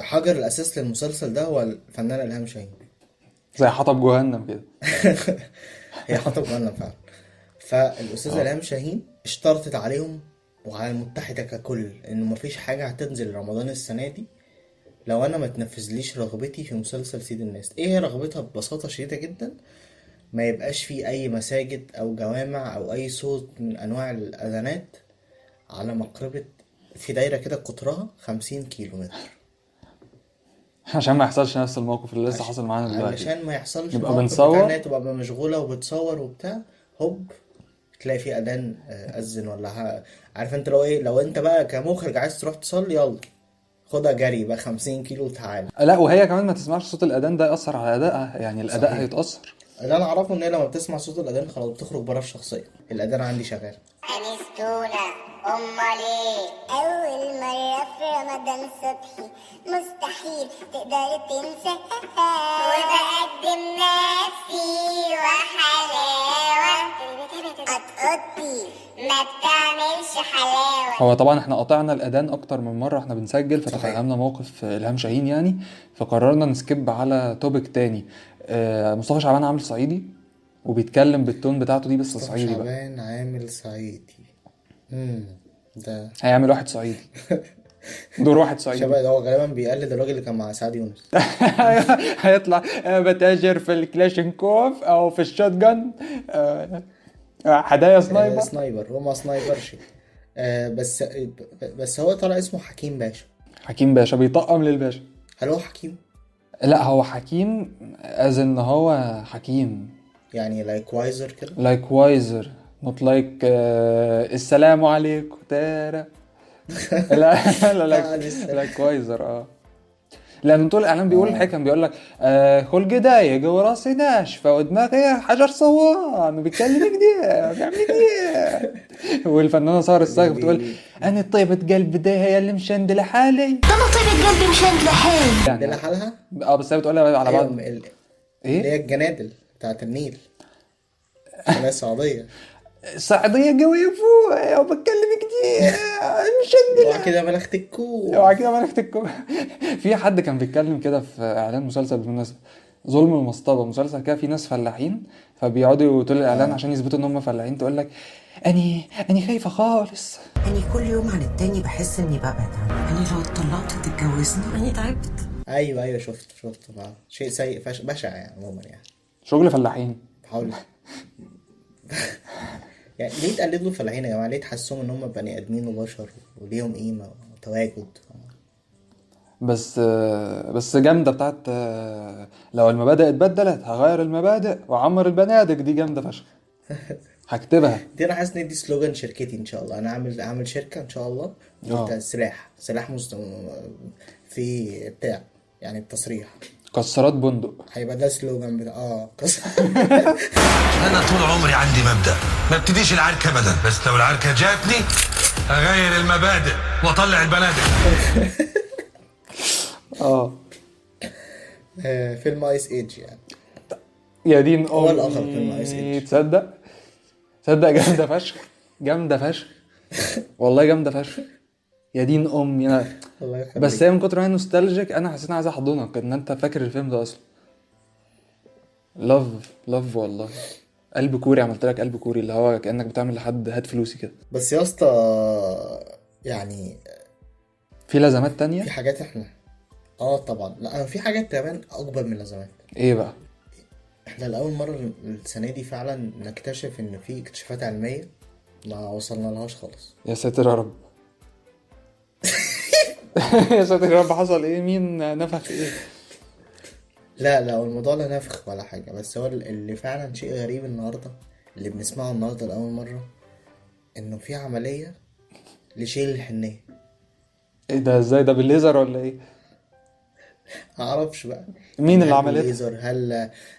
E: حجر الأساس للمسلسل ده هو الفنانة إلهام شاهين.
C: زي حطب جهنم كده.
E: هي حطب جهنم فعلا. فالأستاذة إلهام شاهين اشترطت عليهم وعلى المتحدة ككل إنه مفيش حاجة هتنزل رمضان السنة دي لو أنا ما تنفذليش رغبتي في مسلسل سيد الناس. إيه هي رغبتها؟ ببساطة شديدة جدا، ما يبقاش فيه أي مساجد أو جوامع أو أي صوت من أنواع الأذانات على مقربة في دايرة كده قطرها 50 كيلو متر،
C: عشان ما يحصلش نفس الموقف اللي لسه حاصل معانا دلوقتي.
E: علشان ما يحصلش
C: نبقى
E: الموقف
C: بنصور.
E: بتاع إن هي تبقى مشغولة وبتصور وبتاع، هوب تلاقي في أذان أذن عارف انت لو ايه، لو انت بقى كمخرج عايز تروح تصلي يلا خدها جري بقى 50 كيلو وتعالى.
C: لا وهي كمان ما تسمعش صوت الأذان ده يأثر على أدائها، يعني الأداء
E: صحيح.
C: هيتأثر.
E: اللي انا اعرفه ان هي لما بتسمع صوت الأذان خلاص بتخرج بره الشخصية، الأذان عندي شغال.
K: أنستونا أمال إيه؟ أول مرة في رمضان صبحي مستحيل تقدر تنسى، وبقدم نفسي وحلاوة قطقطي ما بتعملش حلاوة.
C: هو طبعا احنا قطعنا الأذان أكتر من مرة احنا بنسجل، فتفهمنا موقف إلهام شاهين يعني، فقررنا نسكيب على توبيك تاني. مصطفى شعبان عامل صعيدي وبيتكلم بالتون بتاعته دي، بس صعيدي بقى.
E: شعبان عامل صعيدي. ده
C: هيعمل واحد صعيدي. دور واحد صعيدي.
E: شباب هو غالبا بيقلد الراجل اللي كان مع سعد يونس.
C: هيطلع بتاجر في الكلاشينكوف او في الشوت جن، هدايا سنايبر.
E: سنايبر هو ما سنايبرش. بس هو طلع اسمه حكيم باشا.
C: حكيم باشا بيطقم للباشا.
E: هل هو حكيم؟
C: لا هو حكيم از ان هو حكيم،
E: يعني لايك وايزر كده.
C: لايك وايزر نوت لايك السلام عليكم تارا. لا لايك وايزر. لان طول الاعلان بيقول الحكم، بيقول لك خلق دايق وراسي ناشفه ودماغي حجر صوان وبيتكلم كده بيعمل كده. والفنانه ساره الصاغ بتقول انا طيبه قلب ده هي اللي مشند لحالي.
G: انا طيبة قلبي مشان لحالي.
C: يعني
E: لحالها.
C: بس هي بتقولها على بعض.
E: ايه اللي هي الجنادل بتاعت النيل. انا السعوديه.
C: السعوديه قويه فوق وبتكلم كتير مشند.
E: اوعى كده ملختكو.
C: اوعى كده ملختكو. في حد كان بيتكلم كده في اعلان مسلسل بالمناسبه ظلم المصطبه، مسلسل كده في ناس فلاحين فبيقعدوا طول الاعلان عشان يثبتوا ان هم فلاحين، تقول لك اني خايفه خالص.
B: أني كل يوم عن التاني بحس إني ببعد عنه. أنا لو اتطلقت تتجوزني؟ أنا تعبت.
E: ايوه شفت بقى شيء سيء بشع يعني عموما يعني.
C: شغل فلاحين.
E: حاول. يعني ليه تقلدوا الفلاحين يا جماعه؟ ليه تحسهم ان هم بني ادمين وبشر وليهم قيمه وتواجد؟
C: بس جامده بتاعت لو المبادئ اتبدلت هغير المبادئ واعمر البنادق، دي جامده فشخ. هكتبها
E: دي. انا حاسس ان دي سلوجان شركتي ان شاء الله. انا عامل شركه ان شاء الله سلاح في بتاع يعني التصريح
C: كسرات بندق.
E: هيبقى ده سلوجان بتاع
L: انا طول عمري عندي مبدأ ما ابتديش العركه ابدا، بس لو العركه جاتني اغير المبادئ واطلع البنادق.
E: فيلم ايس ايج يعني.
C: يا دين
E: هو الاخر فيلم ايس ايج.
C: تصدق جامده فشخ. جامده فشخ والله جامده فشخ. يا دين امي انا. بس هي من كتر ما هي نوستالجيك انا حسيت اني عايز احضنك ان انت فاكر الفيلم ده اصلا. لاف والله. قلب كوري، عملت لك قلب كوري اللي هو كانك بتعمل لحد هات فلوسي كده.
E: بس يا اسطى يعني
C: في لازمات تانية.
E: في حاجات احنا طبعا. لا في حاجات كمان اكبر من اللازمات.
C: ايه بقى؟
E: احنا لاول مره السنه دي فعلا نكتشف ان في اكتشافات علميه ما وصلنا لهاش خالص.
C: يا ساتر يا رب. يا ساتر يا رب. حصل ايه؟ مين نفخ ايه؟
E: لا الموضوع لا نفخ ولا حاجه، بس هو اللي فعلا شيء غريب النهارده اللي بنسمعه النهارده لاول مره انه في عمليه لشيل الحنيه.
C: ايه ده؟ ازاي ده؟ بالليزر ولا ايه؟
E: معرفش بقى.
C: مين اللي
E: هل
C: عملتها؟
E: بالليزر،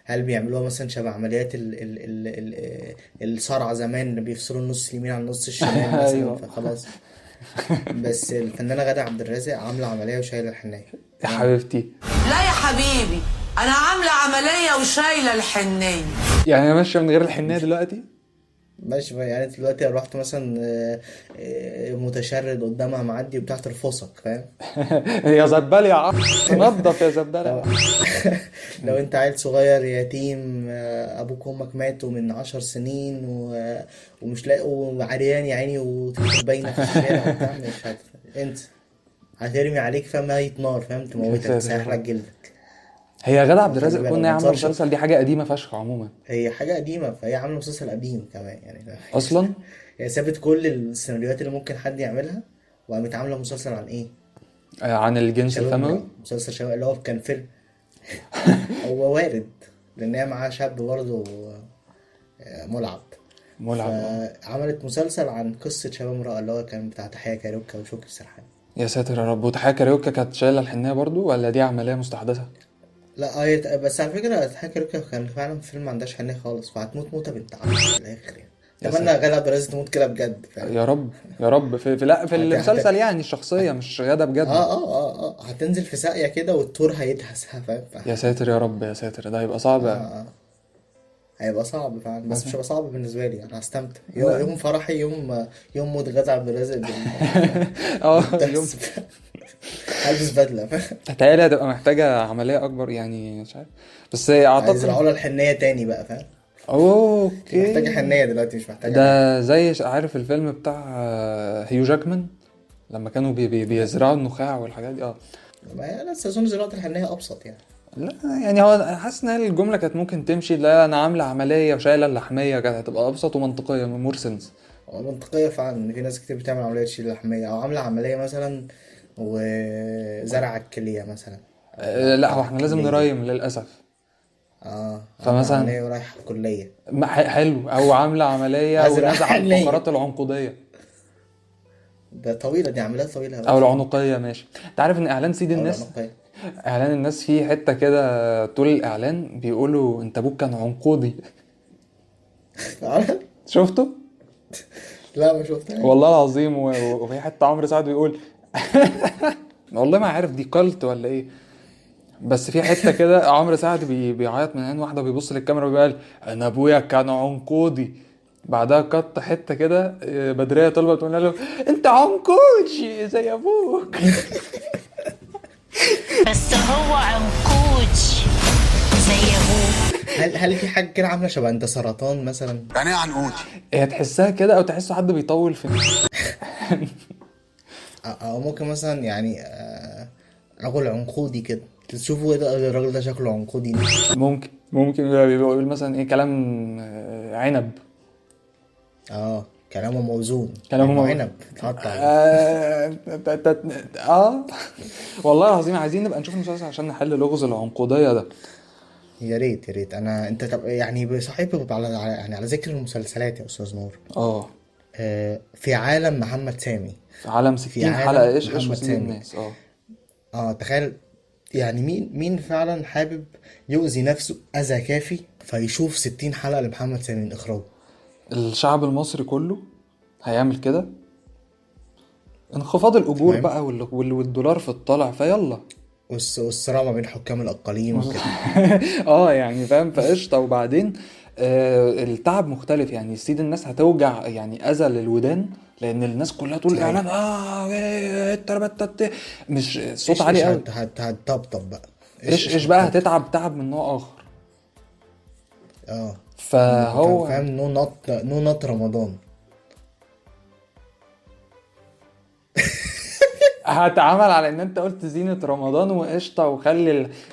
E: هل بيعملوها مثلا شبه عمليات الصرع زمان اللي بيفصلوا النص اليمين عن النص الشمال مثلا.
C: أيوة.
E: فخلاص. بس الفنانة غادة عبد الرازق عاملة عملية وشايلة الحناية.
C: يا حبيبتي،
M: لا يا حبيبي، انا عامله عمليه وشايله الحنيه.
C: يعني انا ماشيه من غير الحنايه دلوقتي؟
E: ماشي بقى، يعني انت دلوقتي لو رحت مثلا متشرد قدامها معدي وبتاع ترفصك، فاهم؟
C: يا زبال يا عم، تنضف يا زبال.
E: لو انت عيل صغير يتيم، ابوك وامك ماتوا من 10 سنين ومش لاقي وعريان يا عيني وباينه في الشارع وبتاع، مش انت هترمي عليك فاهم مية نار، فاهم؟ تموتك، تسيح لك جلدك.
C: هي غادة عبد الرازق
E: خلي
C: كنا
E: بالك،
C: عامله مسلسل، دي حاجه قديمه فشخ عموما.
E: هي حاجه قديمه، فهي عامله مسلسل قديم كمان يعني.
C: اصلا
E: هي سابت كل السيناريوهات اللي ممكن حد يعملها وقامت عامله مسلسل عن ايه؟
C: عن الجنس الفموي.
E: مسلسل شباب اللي هو كان فيلم. هو وارد لان هي معاها شاب برضه ملعب. عملت مسلسل عن قصه شباب امرأة اللي هو كان بتاع تحية كاروكا وشكري سرحان.
C: يا ساتر يا رب. وتحية كاريوكا كانت شايله الحنايه برضو ولا دي عمليه مستحدثه؟
E: لا هي بس على فكره تحية كاروكا كان فعلا فيلم ما عندهاش حنيه خالص، فهتموت موته بنت عم في الاخر يعني. اتمنى غادة عبد الرازق تموت كده بجد، فاهم؟
C: يا رب يا رب. لا في المسلسل يعني الشخصيه مش غادة بجد.
E: هتنزل في ساقيه كده والطور هيدهسها، فاهم؟
C: يا ساتر يا رب، يا ساتر، ده هيبقى صعب.
E: هيبقى صعب فعلا، بس مش هيبقى صعب بالنسبه لي، انا هستمتع. يوم فرحي، يوم موت غادة عبد الرازق
C: يوم
E: هلبس بدله، فاهم؟
C: تهيألي هتبقى محتاجه عمليه اكبر يعني، مش عارف، بس اعتقد
E: هيزرعوا لها الحنيه تاني بقى، فاهم؟
C: اوكي.
E: محتاجه حنيه دلوقتي، مش محتاجه
C: ده زي عارف الفيلم بتاع هيو جاكمان لما كانوا بيزرعوا النخاع والحاجات دي.
E: ما هي لسه اظن زراعه الحنيه ابسط يعني.
C: لا يعني هو حاسس ان الجمله كانت ممكن تمشي، لا انا عامله عمليه وشايله اللحميه، كانت هتبقى ابسط ومنطقيه، مور سنس.
E: منطقيه فعلا ان في ناس كتير بتعمل عمليه تشيل اللحميه، او عامله عمليه مثلا وزرع الكليه مثلا.
C: لا هو احنا لازم نرايم للاسف.
E: فمثلا عمليه ورايحه الكليه
C: حلو، او عامله عمليه ونزع الفقرات العنقوديه.
E: ده طويله، دي عمليات طويله
C: او العنقيه. ماشي. انت عارف ان اعلان سيد الناس، اعلان الناس فيه حته كده طول الاعلان بيقولوا انت ابوك كان عنقودي. شفته؟
E: لا ما شفتهاش
C: والله العظيم. وفي حته عمرو سعد بيقول والله ما عارف دي قلت ولا ايه، بس في حته كده عمرو سعد بيعيط من عين واحده، بيبص للكاميرا وبيقول انا ابويا كان عنقودي. بعدها قط حته كده بدريه طلبت تقول له انت عنقودي زي ابوك.
G: بس هو عنقودي زي ابوك.
E: هل في حاجه كده عامله شبه انت سرطان مثلا؟
L: يعني ايه عنقودي؟
C: هي تحسها كده، او تحسه حد بيطول في
E: او ممكن مثلا يعني رجل عنقودي كده تشوفوا ايه ده، الراجل ده شكله عنقودي.
C: ممكن بيقول مثلا ايه كلام عنب.
E: كلامه موزون،
C: كلامه
E: عنب
C: والله العظيم عايزين نبقى نشوف المسلسل عشان نحل لغز العنقوديه ده.
E: يا ريت انت يعني صحيح على ذكر المسلسلات يا استاذ نور. في عالم محمد سامي،
C: في عالم 60 حلقه ايش وسيد الناس.
E: تخيل يعني مين فعلا حابب يؤذي نفسه اذى كافي فيشوف 60 حلقه لمحمد سامي من اخراجه؟
C: الشعب المصري كله هيعمل كده. انخفاض الاجور بقى والدولار في الطلع، فيلا
E: والصراع ما بين حكام الاقاليم وكده.
C: يعني فاهم، فقشطه. وبعدين التعب مختلف يعني. سيد الناس هتوجع يعني اذى للودان، لان الناس كلها تقول اعلان مش صوت عالي قوي.
E: هتطبطب بقى
C: ايش بقى هتتعب تعب من نوع اخر. فهو
E: فاهم نو نوت رمضان.
C: هتعامل على ان انت قلت زينة رمضان وقشطه،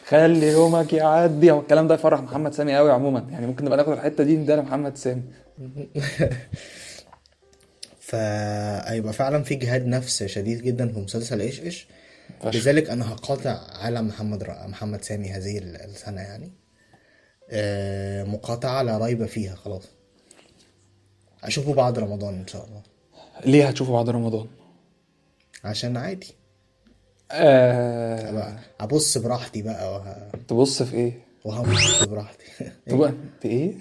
C: خلي يومك يعدي، والكلام ده يفرح محمد سامي قوي عموما يعني. ممكن نبقى ناخد الحته دي نديها لمحمد سامي.
E: فهيبقى فعلا في جهاد نفس شديد جدا في مسلسل ايش. لذلك انا هقاطع عالم محمد سامي هذه السنه يعني. مقاطعه لا ريب فيها. خلاص اشوفه بعد رمضان ان شاء الله.
C: ليه هتشوفه بعد رمضان؟
E: عشان عادي. بقى ابص براحتي بقى
C: تبص في ايه؟
E: وهبص براحتي.
C: تبقى في ايه؟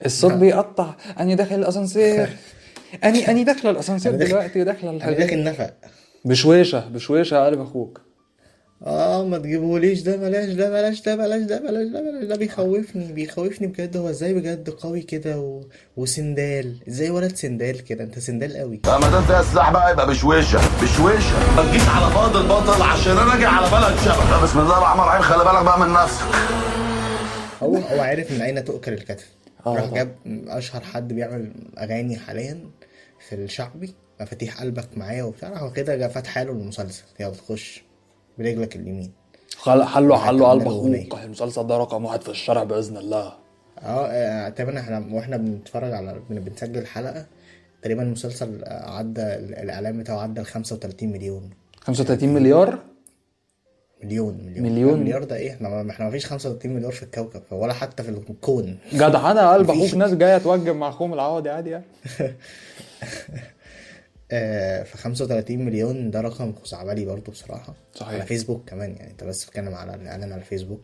C: الصوت بيقطع. اني داخل الاسانسير، اني داخله الاسانسير دلوقتي، داخله
E: انا داخل نفق
C: بشويشه يا قلب اخوك.
E: ما تجيبهوليش ده، بلاش ده، بلاش ده، بلاش ده، بلاش ده، بلاش ده. بيخوفني بجد. هو ازاي بجد قوي كده وسندال؟ ازاي ولد سندال كده؟ انت سندال قوي.
I: ما دام فيها سلاح بقى يبقى بشويشه. ما تجيش على فاضل بطل عشان انا اجي على بلد شبه. بسم الله الرحمن الرحيم. خلي بالك بقى من نفسك.
E: هو عارف من اين تؤكل الكتف. راح جاب اشهر حد بيعمل اغاني حاليا في الشعبي، مفاتيح قلبك معايا وبتاع، راح كده فتح له المسلسل. يلا تخش برجلك اليمين.
C: حلو قلب اخوك. المسلسل ده رقم 1 في الشارع باذن الله.
E: تقريبا احنا واحنا بنتفرج على بنسجل الحلقه، تقريبا المسلسل عدى الاعلان بتاعه عدى ال 35 مليون.
C: 35 مليار؟
E: مليار ده ايه؟ احنا ما فيش 35 مليار في الكوكب ولا حتى في الكون.
C: جدعانه يا قلب اخوك. ناس جايه توجب مع اخوهم العوضي عادي يعني.
E: ف 35 مليون ده رقم خزعبلي برضو بصراحه.
C: صحيح.
E: على فيسبوك كمان يعني، انت بس بتتكلم على الاعلان على فيسبوك.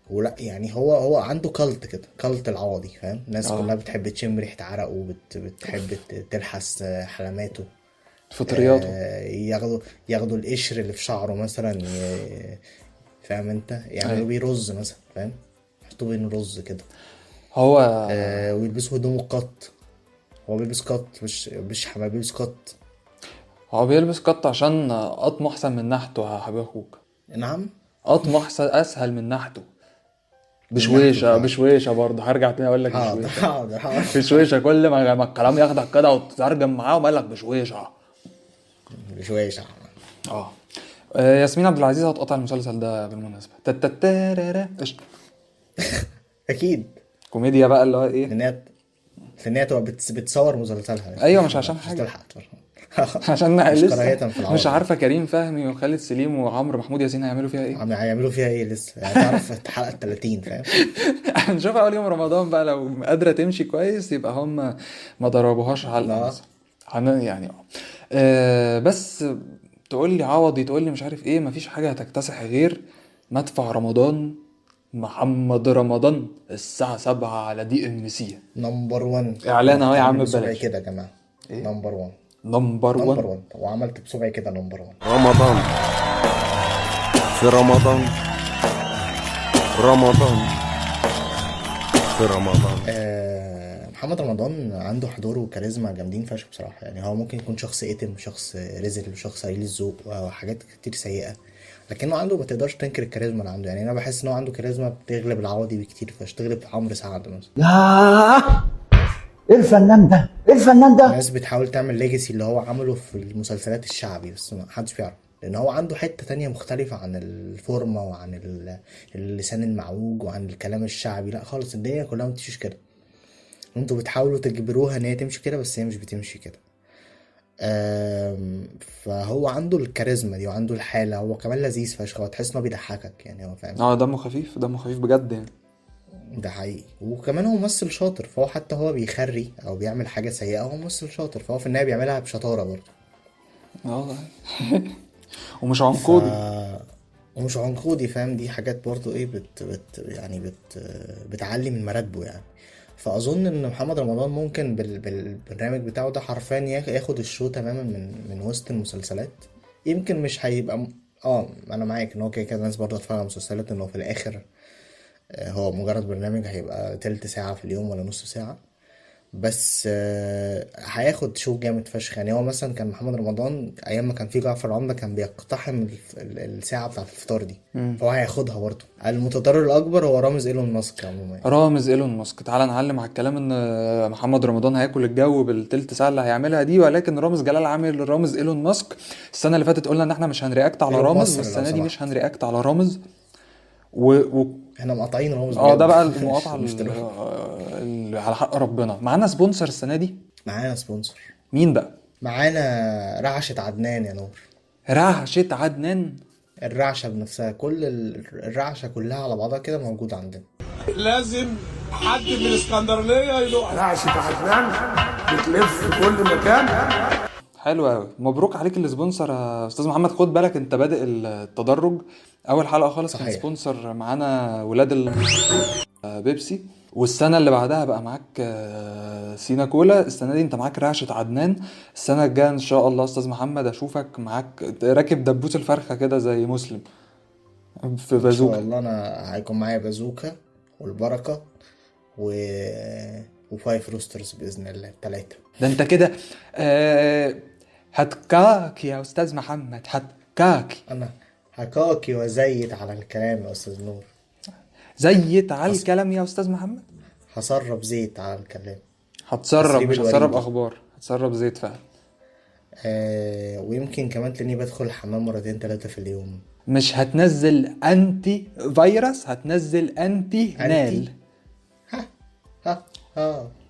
E: ولا يعني هو عنده كالت كده، كالت العوضي، فاهم؟ الناس كلها بتحب تشم ريحه عرقه وبتحب تلحس حلماته،
C: فطرياته.
E: ياخدوا القشر اللي في شعره مثلا، فاهم انت؟ يعملوا بيه رز مثلا، فاهم؟ يحطوا بيه رز كده.
C: هو
E: ويلبسوا هدومه قط. هو بيلبس قط، مش حمام، بيلبس قط.
C: هو بيلبس قط عشان قطمه احسن من نحته يا حبيب اخوك.
E: نعم.
C: قطمه احسن اسهل من نحته. بشويشه برضه. هرجع تاني اقول لك بشويشه. بشويشه. كل ما الكلام ياخدك كده وتترجم معاه وقال لك بشويشه. ياسمين عبد العزيز هتقطع المسلسل ده بالمناسبه. قشطه.
E: اكيد.
C: كوميديا بقى اللي هو ايه،
E: في هي تبقى بتصور مسلسلها.
C: ايوه مش عشان حاجه، عشان لسه مش عارفه كريم فهمي وخالد سليم وعمرو محمود ياسين هيعملوا فيها ايه.
E: هيعملوا فيها ايه لسه يعني، تعرف الحلقه 30 فاهم.
C: هنشوفها اول يوم رمضان بقى، لو قادره تمشي كويس يبقى هم ما ضربوهاش علقه يعني. بس تقول لي عوضي، تقول لي مش عارف ايه، مفيش حاجه هتكتسح غير مدفع رمضان محمد رمضان الساعه 7 على دي ام سي.
E: نمبر 1
C: اعلان اهو يا عم ببلاش
E: كده يا جماعه. نمبر 1
C: نمبر 1
E: وعملت بصبعي كده نمبر 1.
A: رمضان في رمضان في رمضان.
E: محمد رمضان عنده حضور وكاريزما جامدين فشخ بصراحه يعني. هو ممكن يكون شخص اتم، شخص رزل، شخص قليل الذوق وحاجات كتير سيئه، لكنه عنده، ما تقدرش تنكر الكاريزما اللي عنده يعني. انا بحس ان هو عنده كاريزما بتغلب العوضي بكتير، تغلب عمرو سعد مثلا.
N: ايه الفنان ده؟
E: الناس بتحاول تعمل ليجاسي اللي هو عمله في المسلسلات الشعبي، بس ما حدش بيعرف، لان هو عنده حته تانية مختلفه عن الفورمه وعن اللسان المعوج وعن الكلام الشعبي. لا خالص، الدنيا كلها ما بتمشيش كده. انتوا بتحاولوا تجبروها ان هي تمشي كده، بس هي مش بتمشي كده. فهو عنده الكاريزما دي وعنده الحاله. هو كمان لذيذ فشخ، هو تحس انه بيضحكك يعني. هو فاهم،
C: دمه خفيف بجد يعني.
E: ده حقيقي. وكمان هو ممثل شاطر، فهو حتى هو بيخري او بيعمل حاجه سيئه، هو ممثل شاطر، فهو في النهايه بيعملها بشطاره برضه.
C: ومش عنقودي.
E: ومش عنقودي، فاهم؟ دي حاجات برضه ايه بتعلي من مراتبه يعني. فاظن ان محمد رمضان ممكن بالبرنامج بتاعه ده حرفيا ياخد الشو تماما من وسط المسلسلات. يمكن مش هيبقى انا معاك ان هو كده الناس برضه هتتفرج على مسلسلات، انه في الاخر هو مجرد برنامج هيبقى تلت ساعة في اليوم ولا نص ساعة، بس هياخد شو جامد فشخ يعني. هو مثلا كان محمد رمضان ايام ما كان في جعفر العمدة كان بيقتحم الساعة بتاعة الفطار دي، فهو هياخدها برضه. المتضرر الاكبر هو رامز ايلون ماسك عموما.
C: رامز ايلون ماسك. تعال نعلم على الكلام ان محمد رمضان هياكل الجو بالتلت ساعة اللي هيعملها دي، ولكن رامز جلال عامل رامز ايلون ماسك. السنة اللي فاتت قلنا ان احنا مش هنرياكت على رامز، والسنة دي مش هنرياكت على رامز
E: احنا مقاطعين رامز.
C: ده بقى المقاطعه على حق ربنا. معانا سبونسر السنه دي.
E: معانا سبونسر.
C: مين بقى؟
E: معانا رعشة عدنان يا نور.
C: رعشة عدنان.
E: الرعشة بنفسها، كل الرعشة كلها على بعضها كده موجودة عندنا.
O: لازم حد من الاسكندرانية يدوق.
P: رعشة عدنان بتلف في كل مكان.
C: حلو قوي، مبروك عليك السبونسر يا استاذ محمد. خد بالك انت بادئ التدرج. اول حلقه خالص كان
E: صحيح.
C: سبونسر معانا ولاد بيبسي، والسنه اللي بعدها بقى معاك سينا كولا، السنه دي انت معاك رعشه عدنان. السنه الجايه ان شاء الله استاذ محمد اشوفك معاك راكب دبوس الفرخه كده زي مسلم في
E: ان شاء
C: بازوكا.
E: الله انا هيكون معايا بازوكا والبركه وفايف روسترز باذن الله 3.
C: ده انت كده هتكاك يا استاذ محمد، هتكاك.
E: انا هكاكي وزيت على الكلام يا استاذ نور.
C: زيت على الكلام يا استاذ محمد.
E: هسرب زيت على الكلام.
C: هتسرب،
E: تسريب
C: مش هتسرب
E: الوريد.
C: اخبار، هتسرب زيت فعلا.
E: ويمكن كمان تلاقيني بدخل الحمام 2-3 في اليوم.
C: مش هتنزل انتي فيروس، هتنزل انتي نال.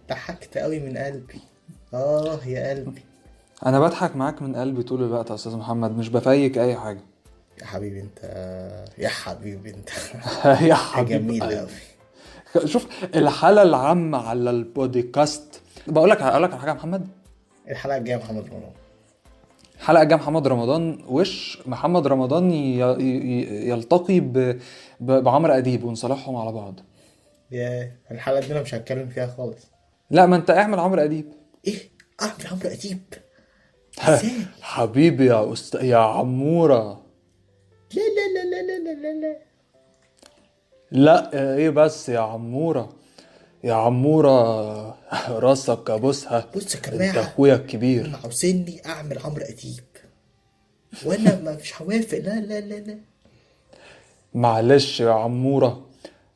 E: ضحكت قوي من قلبي. يا قلبي.
C: انا بضحك معاك من قلبي طول الوقت يا استاذ محمد، مش بفيك اي حاجه.
E: يا حبيبي انت، يا حبيبي انت.
C: يا حبيبي
E: جميل قوي.
C: شوف الحاله العامه على البودكاست. اقول لك على حاجه يا محمد.
E: الحلقه الجايه محمد رمضان.
C: الحلقه الجايه محمد رمضان، وش محمد رمضان يلتقي بعمرو اديب ونصالحهم على بعض.
E: يا الحلقه دي انا مش هتكلم فيها خالص.
C: لا ما انت اعمل عمرو اديب.
E: ايه اعمل عمرو اديب؟
C: حبيبي يا عموره.
E: لا لا لا لا لا لا لا.
C: لا ايه بس يا عموره، يا عموره راسك ابوسها.
E: بص يا كرباعة،
C: انت اخويا الكبير.
E: هم عاوزيني اعمل عمرو اديب وانا ما مش هوافق. لا لا لا لا.
C: معلش يا عموره،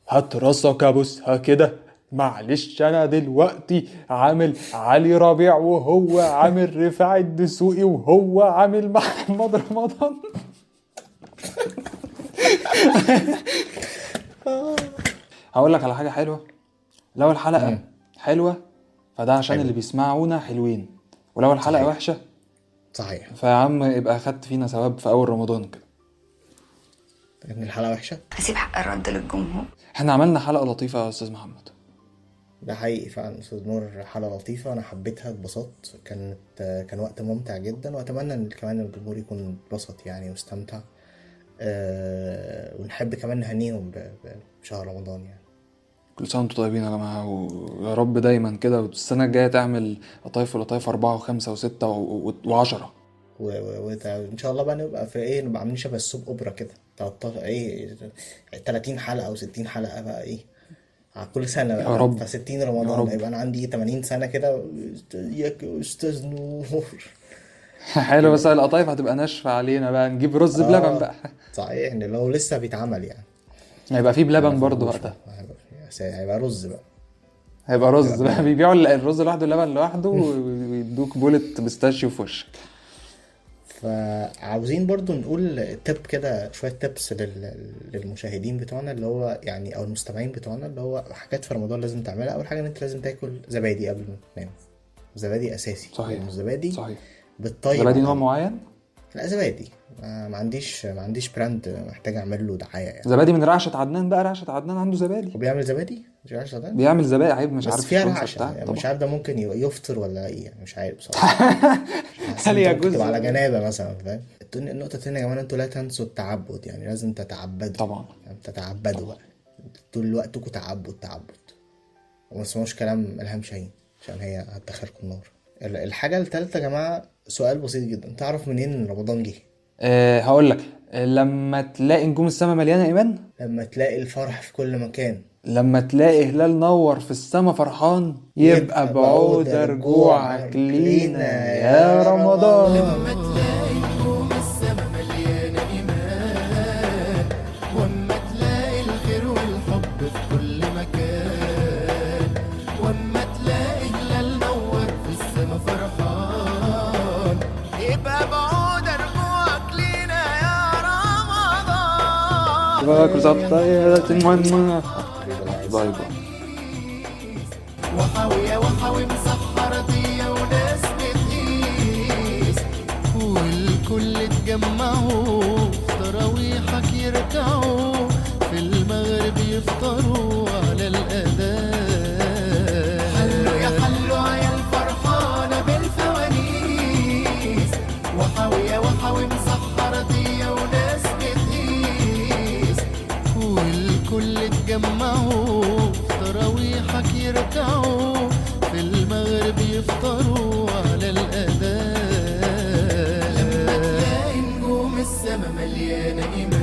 C: هات راسك ابوسها كده. معلش انا دلوقتي عامل علي ربيع وهو عامل رفاعي الدسوقي وهو عامل محمد رمضان. هقول لك على حاجه حلوه. لو الحلقه حلوه فده عشان اللي بيسمعونا حلوين، ولو الحلقه وحشه
E: صحيح
C: فيا عم يبقى اخدت فينا ثواب في اول رمضان كده.
E: ان الحلقه وحشه
J: هسيب حق الرد للجمهور.
C: احنا عملنا حلقه لطيفه يا استاذ محمد.
E: ده حقيقي فعلا استاذ نور، حلقه لطيفه انا حبيتها، اتبسطت. كان وقت ممتع جدا، واتمنى ان كمان الجمهور يكون اتبسط يعني واستمتع. ونحب كمان نهنيهم بشهر رمضان يعني.
C: كل سنه وانتم طيبين يا جماعه، ويا رب دايما كده، والسنه الجايه تعمل لطايف 4 و5 و6 و10.
E: وان شاء الله بقى نبقى في ايه، نبقى عاملين شبه السوب اوبرا كده 30 حلقه و60 حلقه بقى ايه كل سنه بقى.
C: يا رب.
E: 60 رمضان يبقى انا عندي 80 سنه كده. يا استاذ نور.
C: حلو، بس القطايف هتبقى ناشفه علينا بقى، نجيب رز بلبن بقى.
E: صحيح ان لو لسه بيتعمل يعني
C: هيبقى فيه بلبن برضه وقتها.
E: هيبقى رز بقى.
C: هيبقى رز بقى. بيبيعوا الرز لوحده اللبن لوحده ويدوك بولة بيستاشيو في وشك.
E: فعاوزين برضو نقول تيب كده، شويه تيبس للمشاهدين بتوعنا اللي هو يعني او المستمعين بتوعنا، اللي هو حاجات في رمضان لازم تعملها. اول حاجه ان انت لازم تاكل زبادي قبل ما تنام. زبادي اساسي.
C: صحيح.
E: الزبادي
C: صحيح.
E: بالطيب.
C: زبادي نوع معين؟
E: لا زبادي ما عنديش براند محتاج اعمل له دعايه يعني.
C: زبادي من رعشه عدنان بقى. رعشه عدنان عنده زبادي.
E: وبيعمل زبادي؟ مش رعشه عدنان
C: بيعمل زبادي. عيب مش
E: بس
C: عارف
E: فيها
C: السبونسر
E: رعشه
C: بتاعك
E: يعني.
C: طبعا.
E: مش عارف ده ممكن يفطر ولا ايه يعني، مش عارف بصراحه.
C: هل يجوز
E: تبقى على جنابه مثلا، فاهم؟ النقطه الثانيه يا جماعه، انتوا لا تنسوا التعبد يعني. لازم تتعبدوا
C: طبعا.
E: تتعبدوا بقى طول وقتكم. تعبد وما تسمعوش كلام الهام شاهين عشان هي هتدخلكم النار. الحاجه الثالثه يا جماعه، سؤال بسيط جدا. تعرف منين ان رمضان جه؟
C: هقول لك، لما تلاقي نجوم السما مليانه ايمان،
E: لما تلاقي الفرح في كل مكان،
C: لما تلاقي هلال نور في السما فرحان، يبقى بعود رجوعك لينا يا رمضان.
F: لما تلاقي نجوم السما مليانه ايمان، واما تلاقي الخير والحب في كل مكان، واما تلاقي هلال نور في السما فرحان، يبقى بعود رجوعك لينا يا رمضان.
C: كل سنه طيب. باي باي.
F: وحاوي مسحر دي وناس بتقيس، والكل اتجمعوا في تراويحك يركعوا، في المغرب يفطروا على الأذان. حلوا يا عيال فرحانة بالفوانيس،
N: الكل اتجمعوا في تراويحك يركعوا، في المغرب يفطروا على الأذان. لما تلاقي نجوم السما مليانة إيمان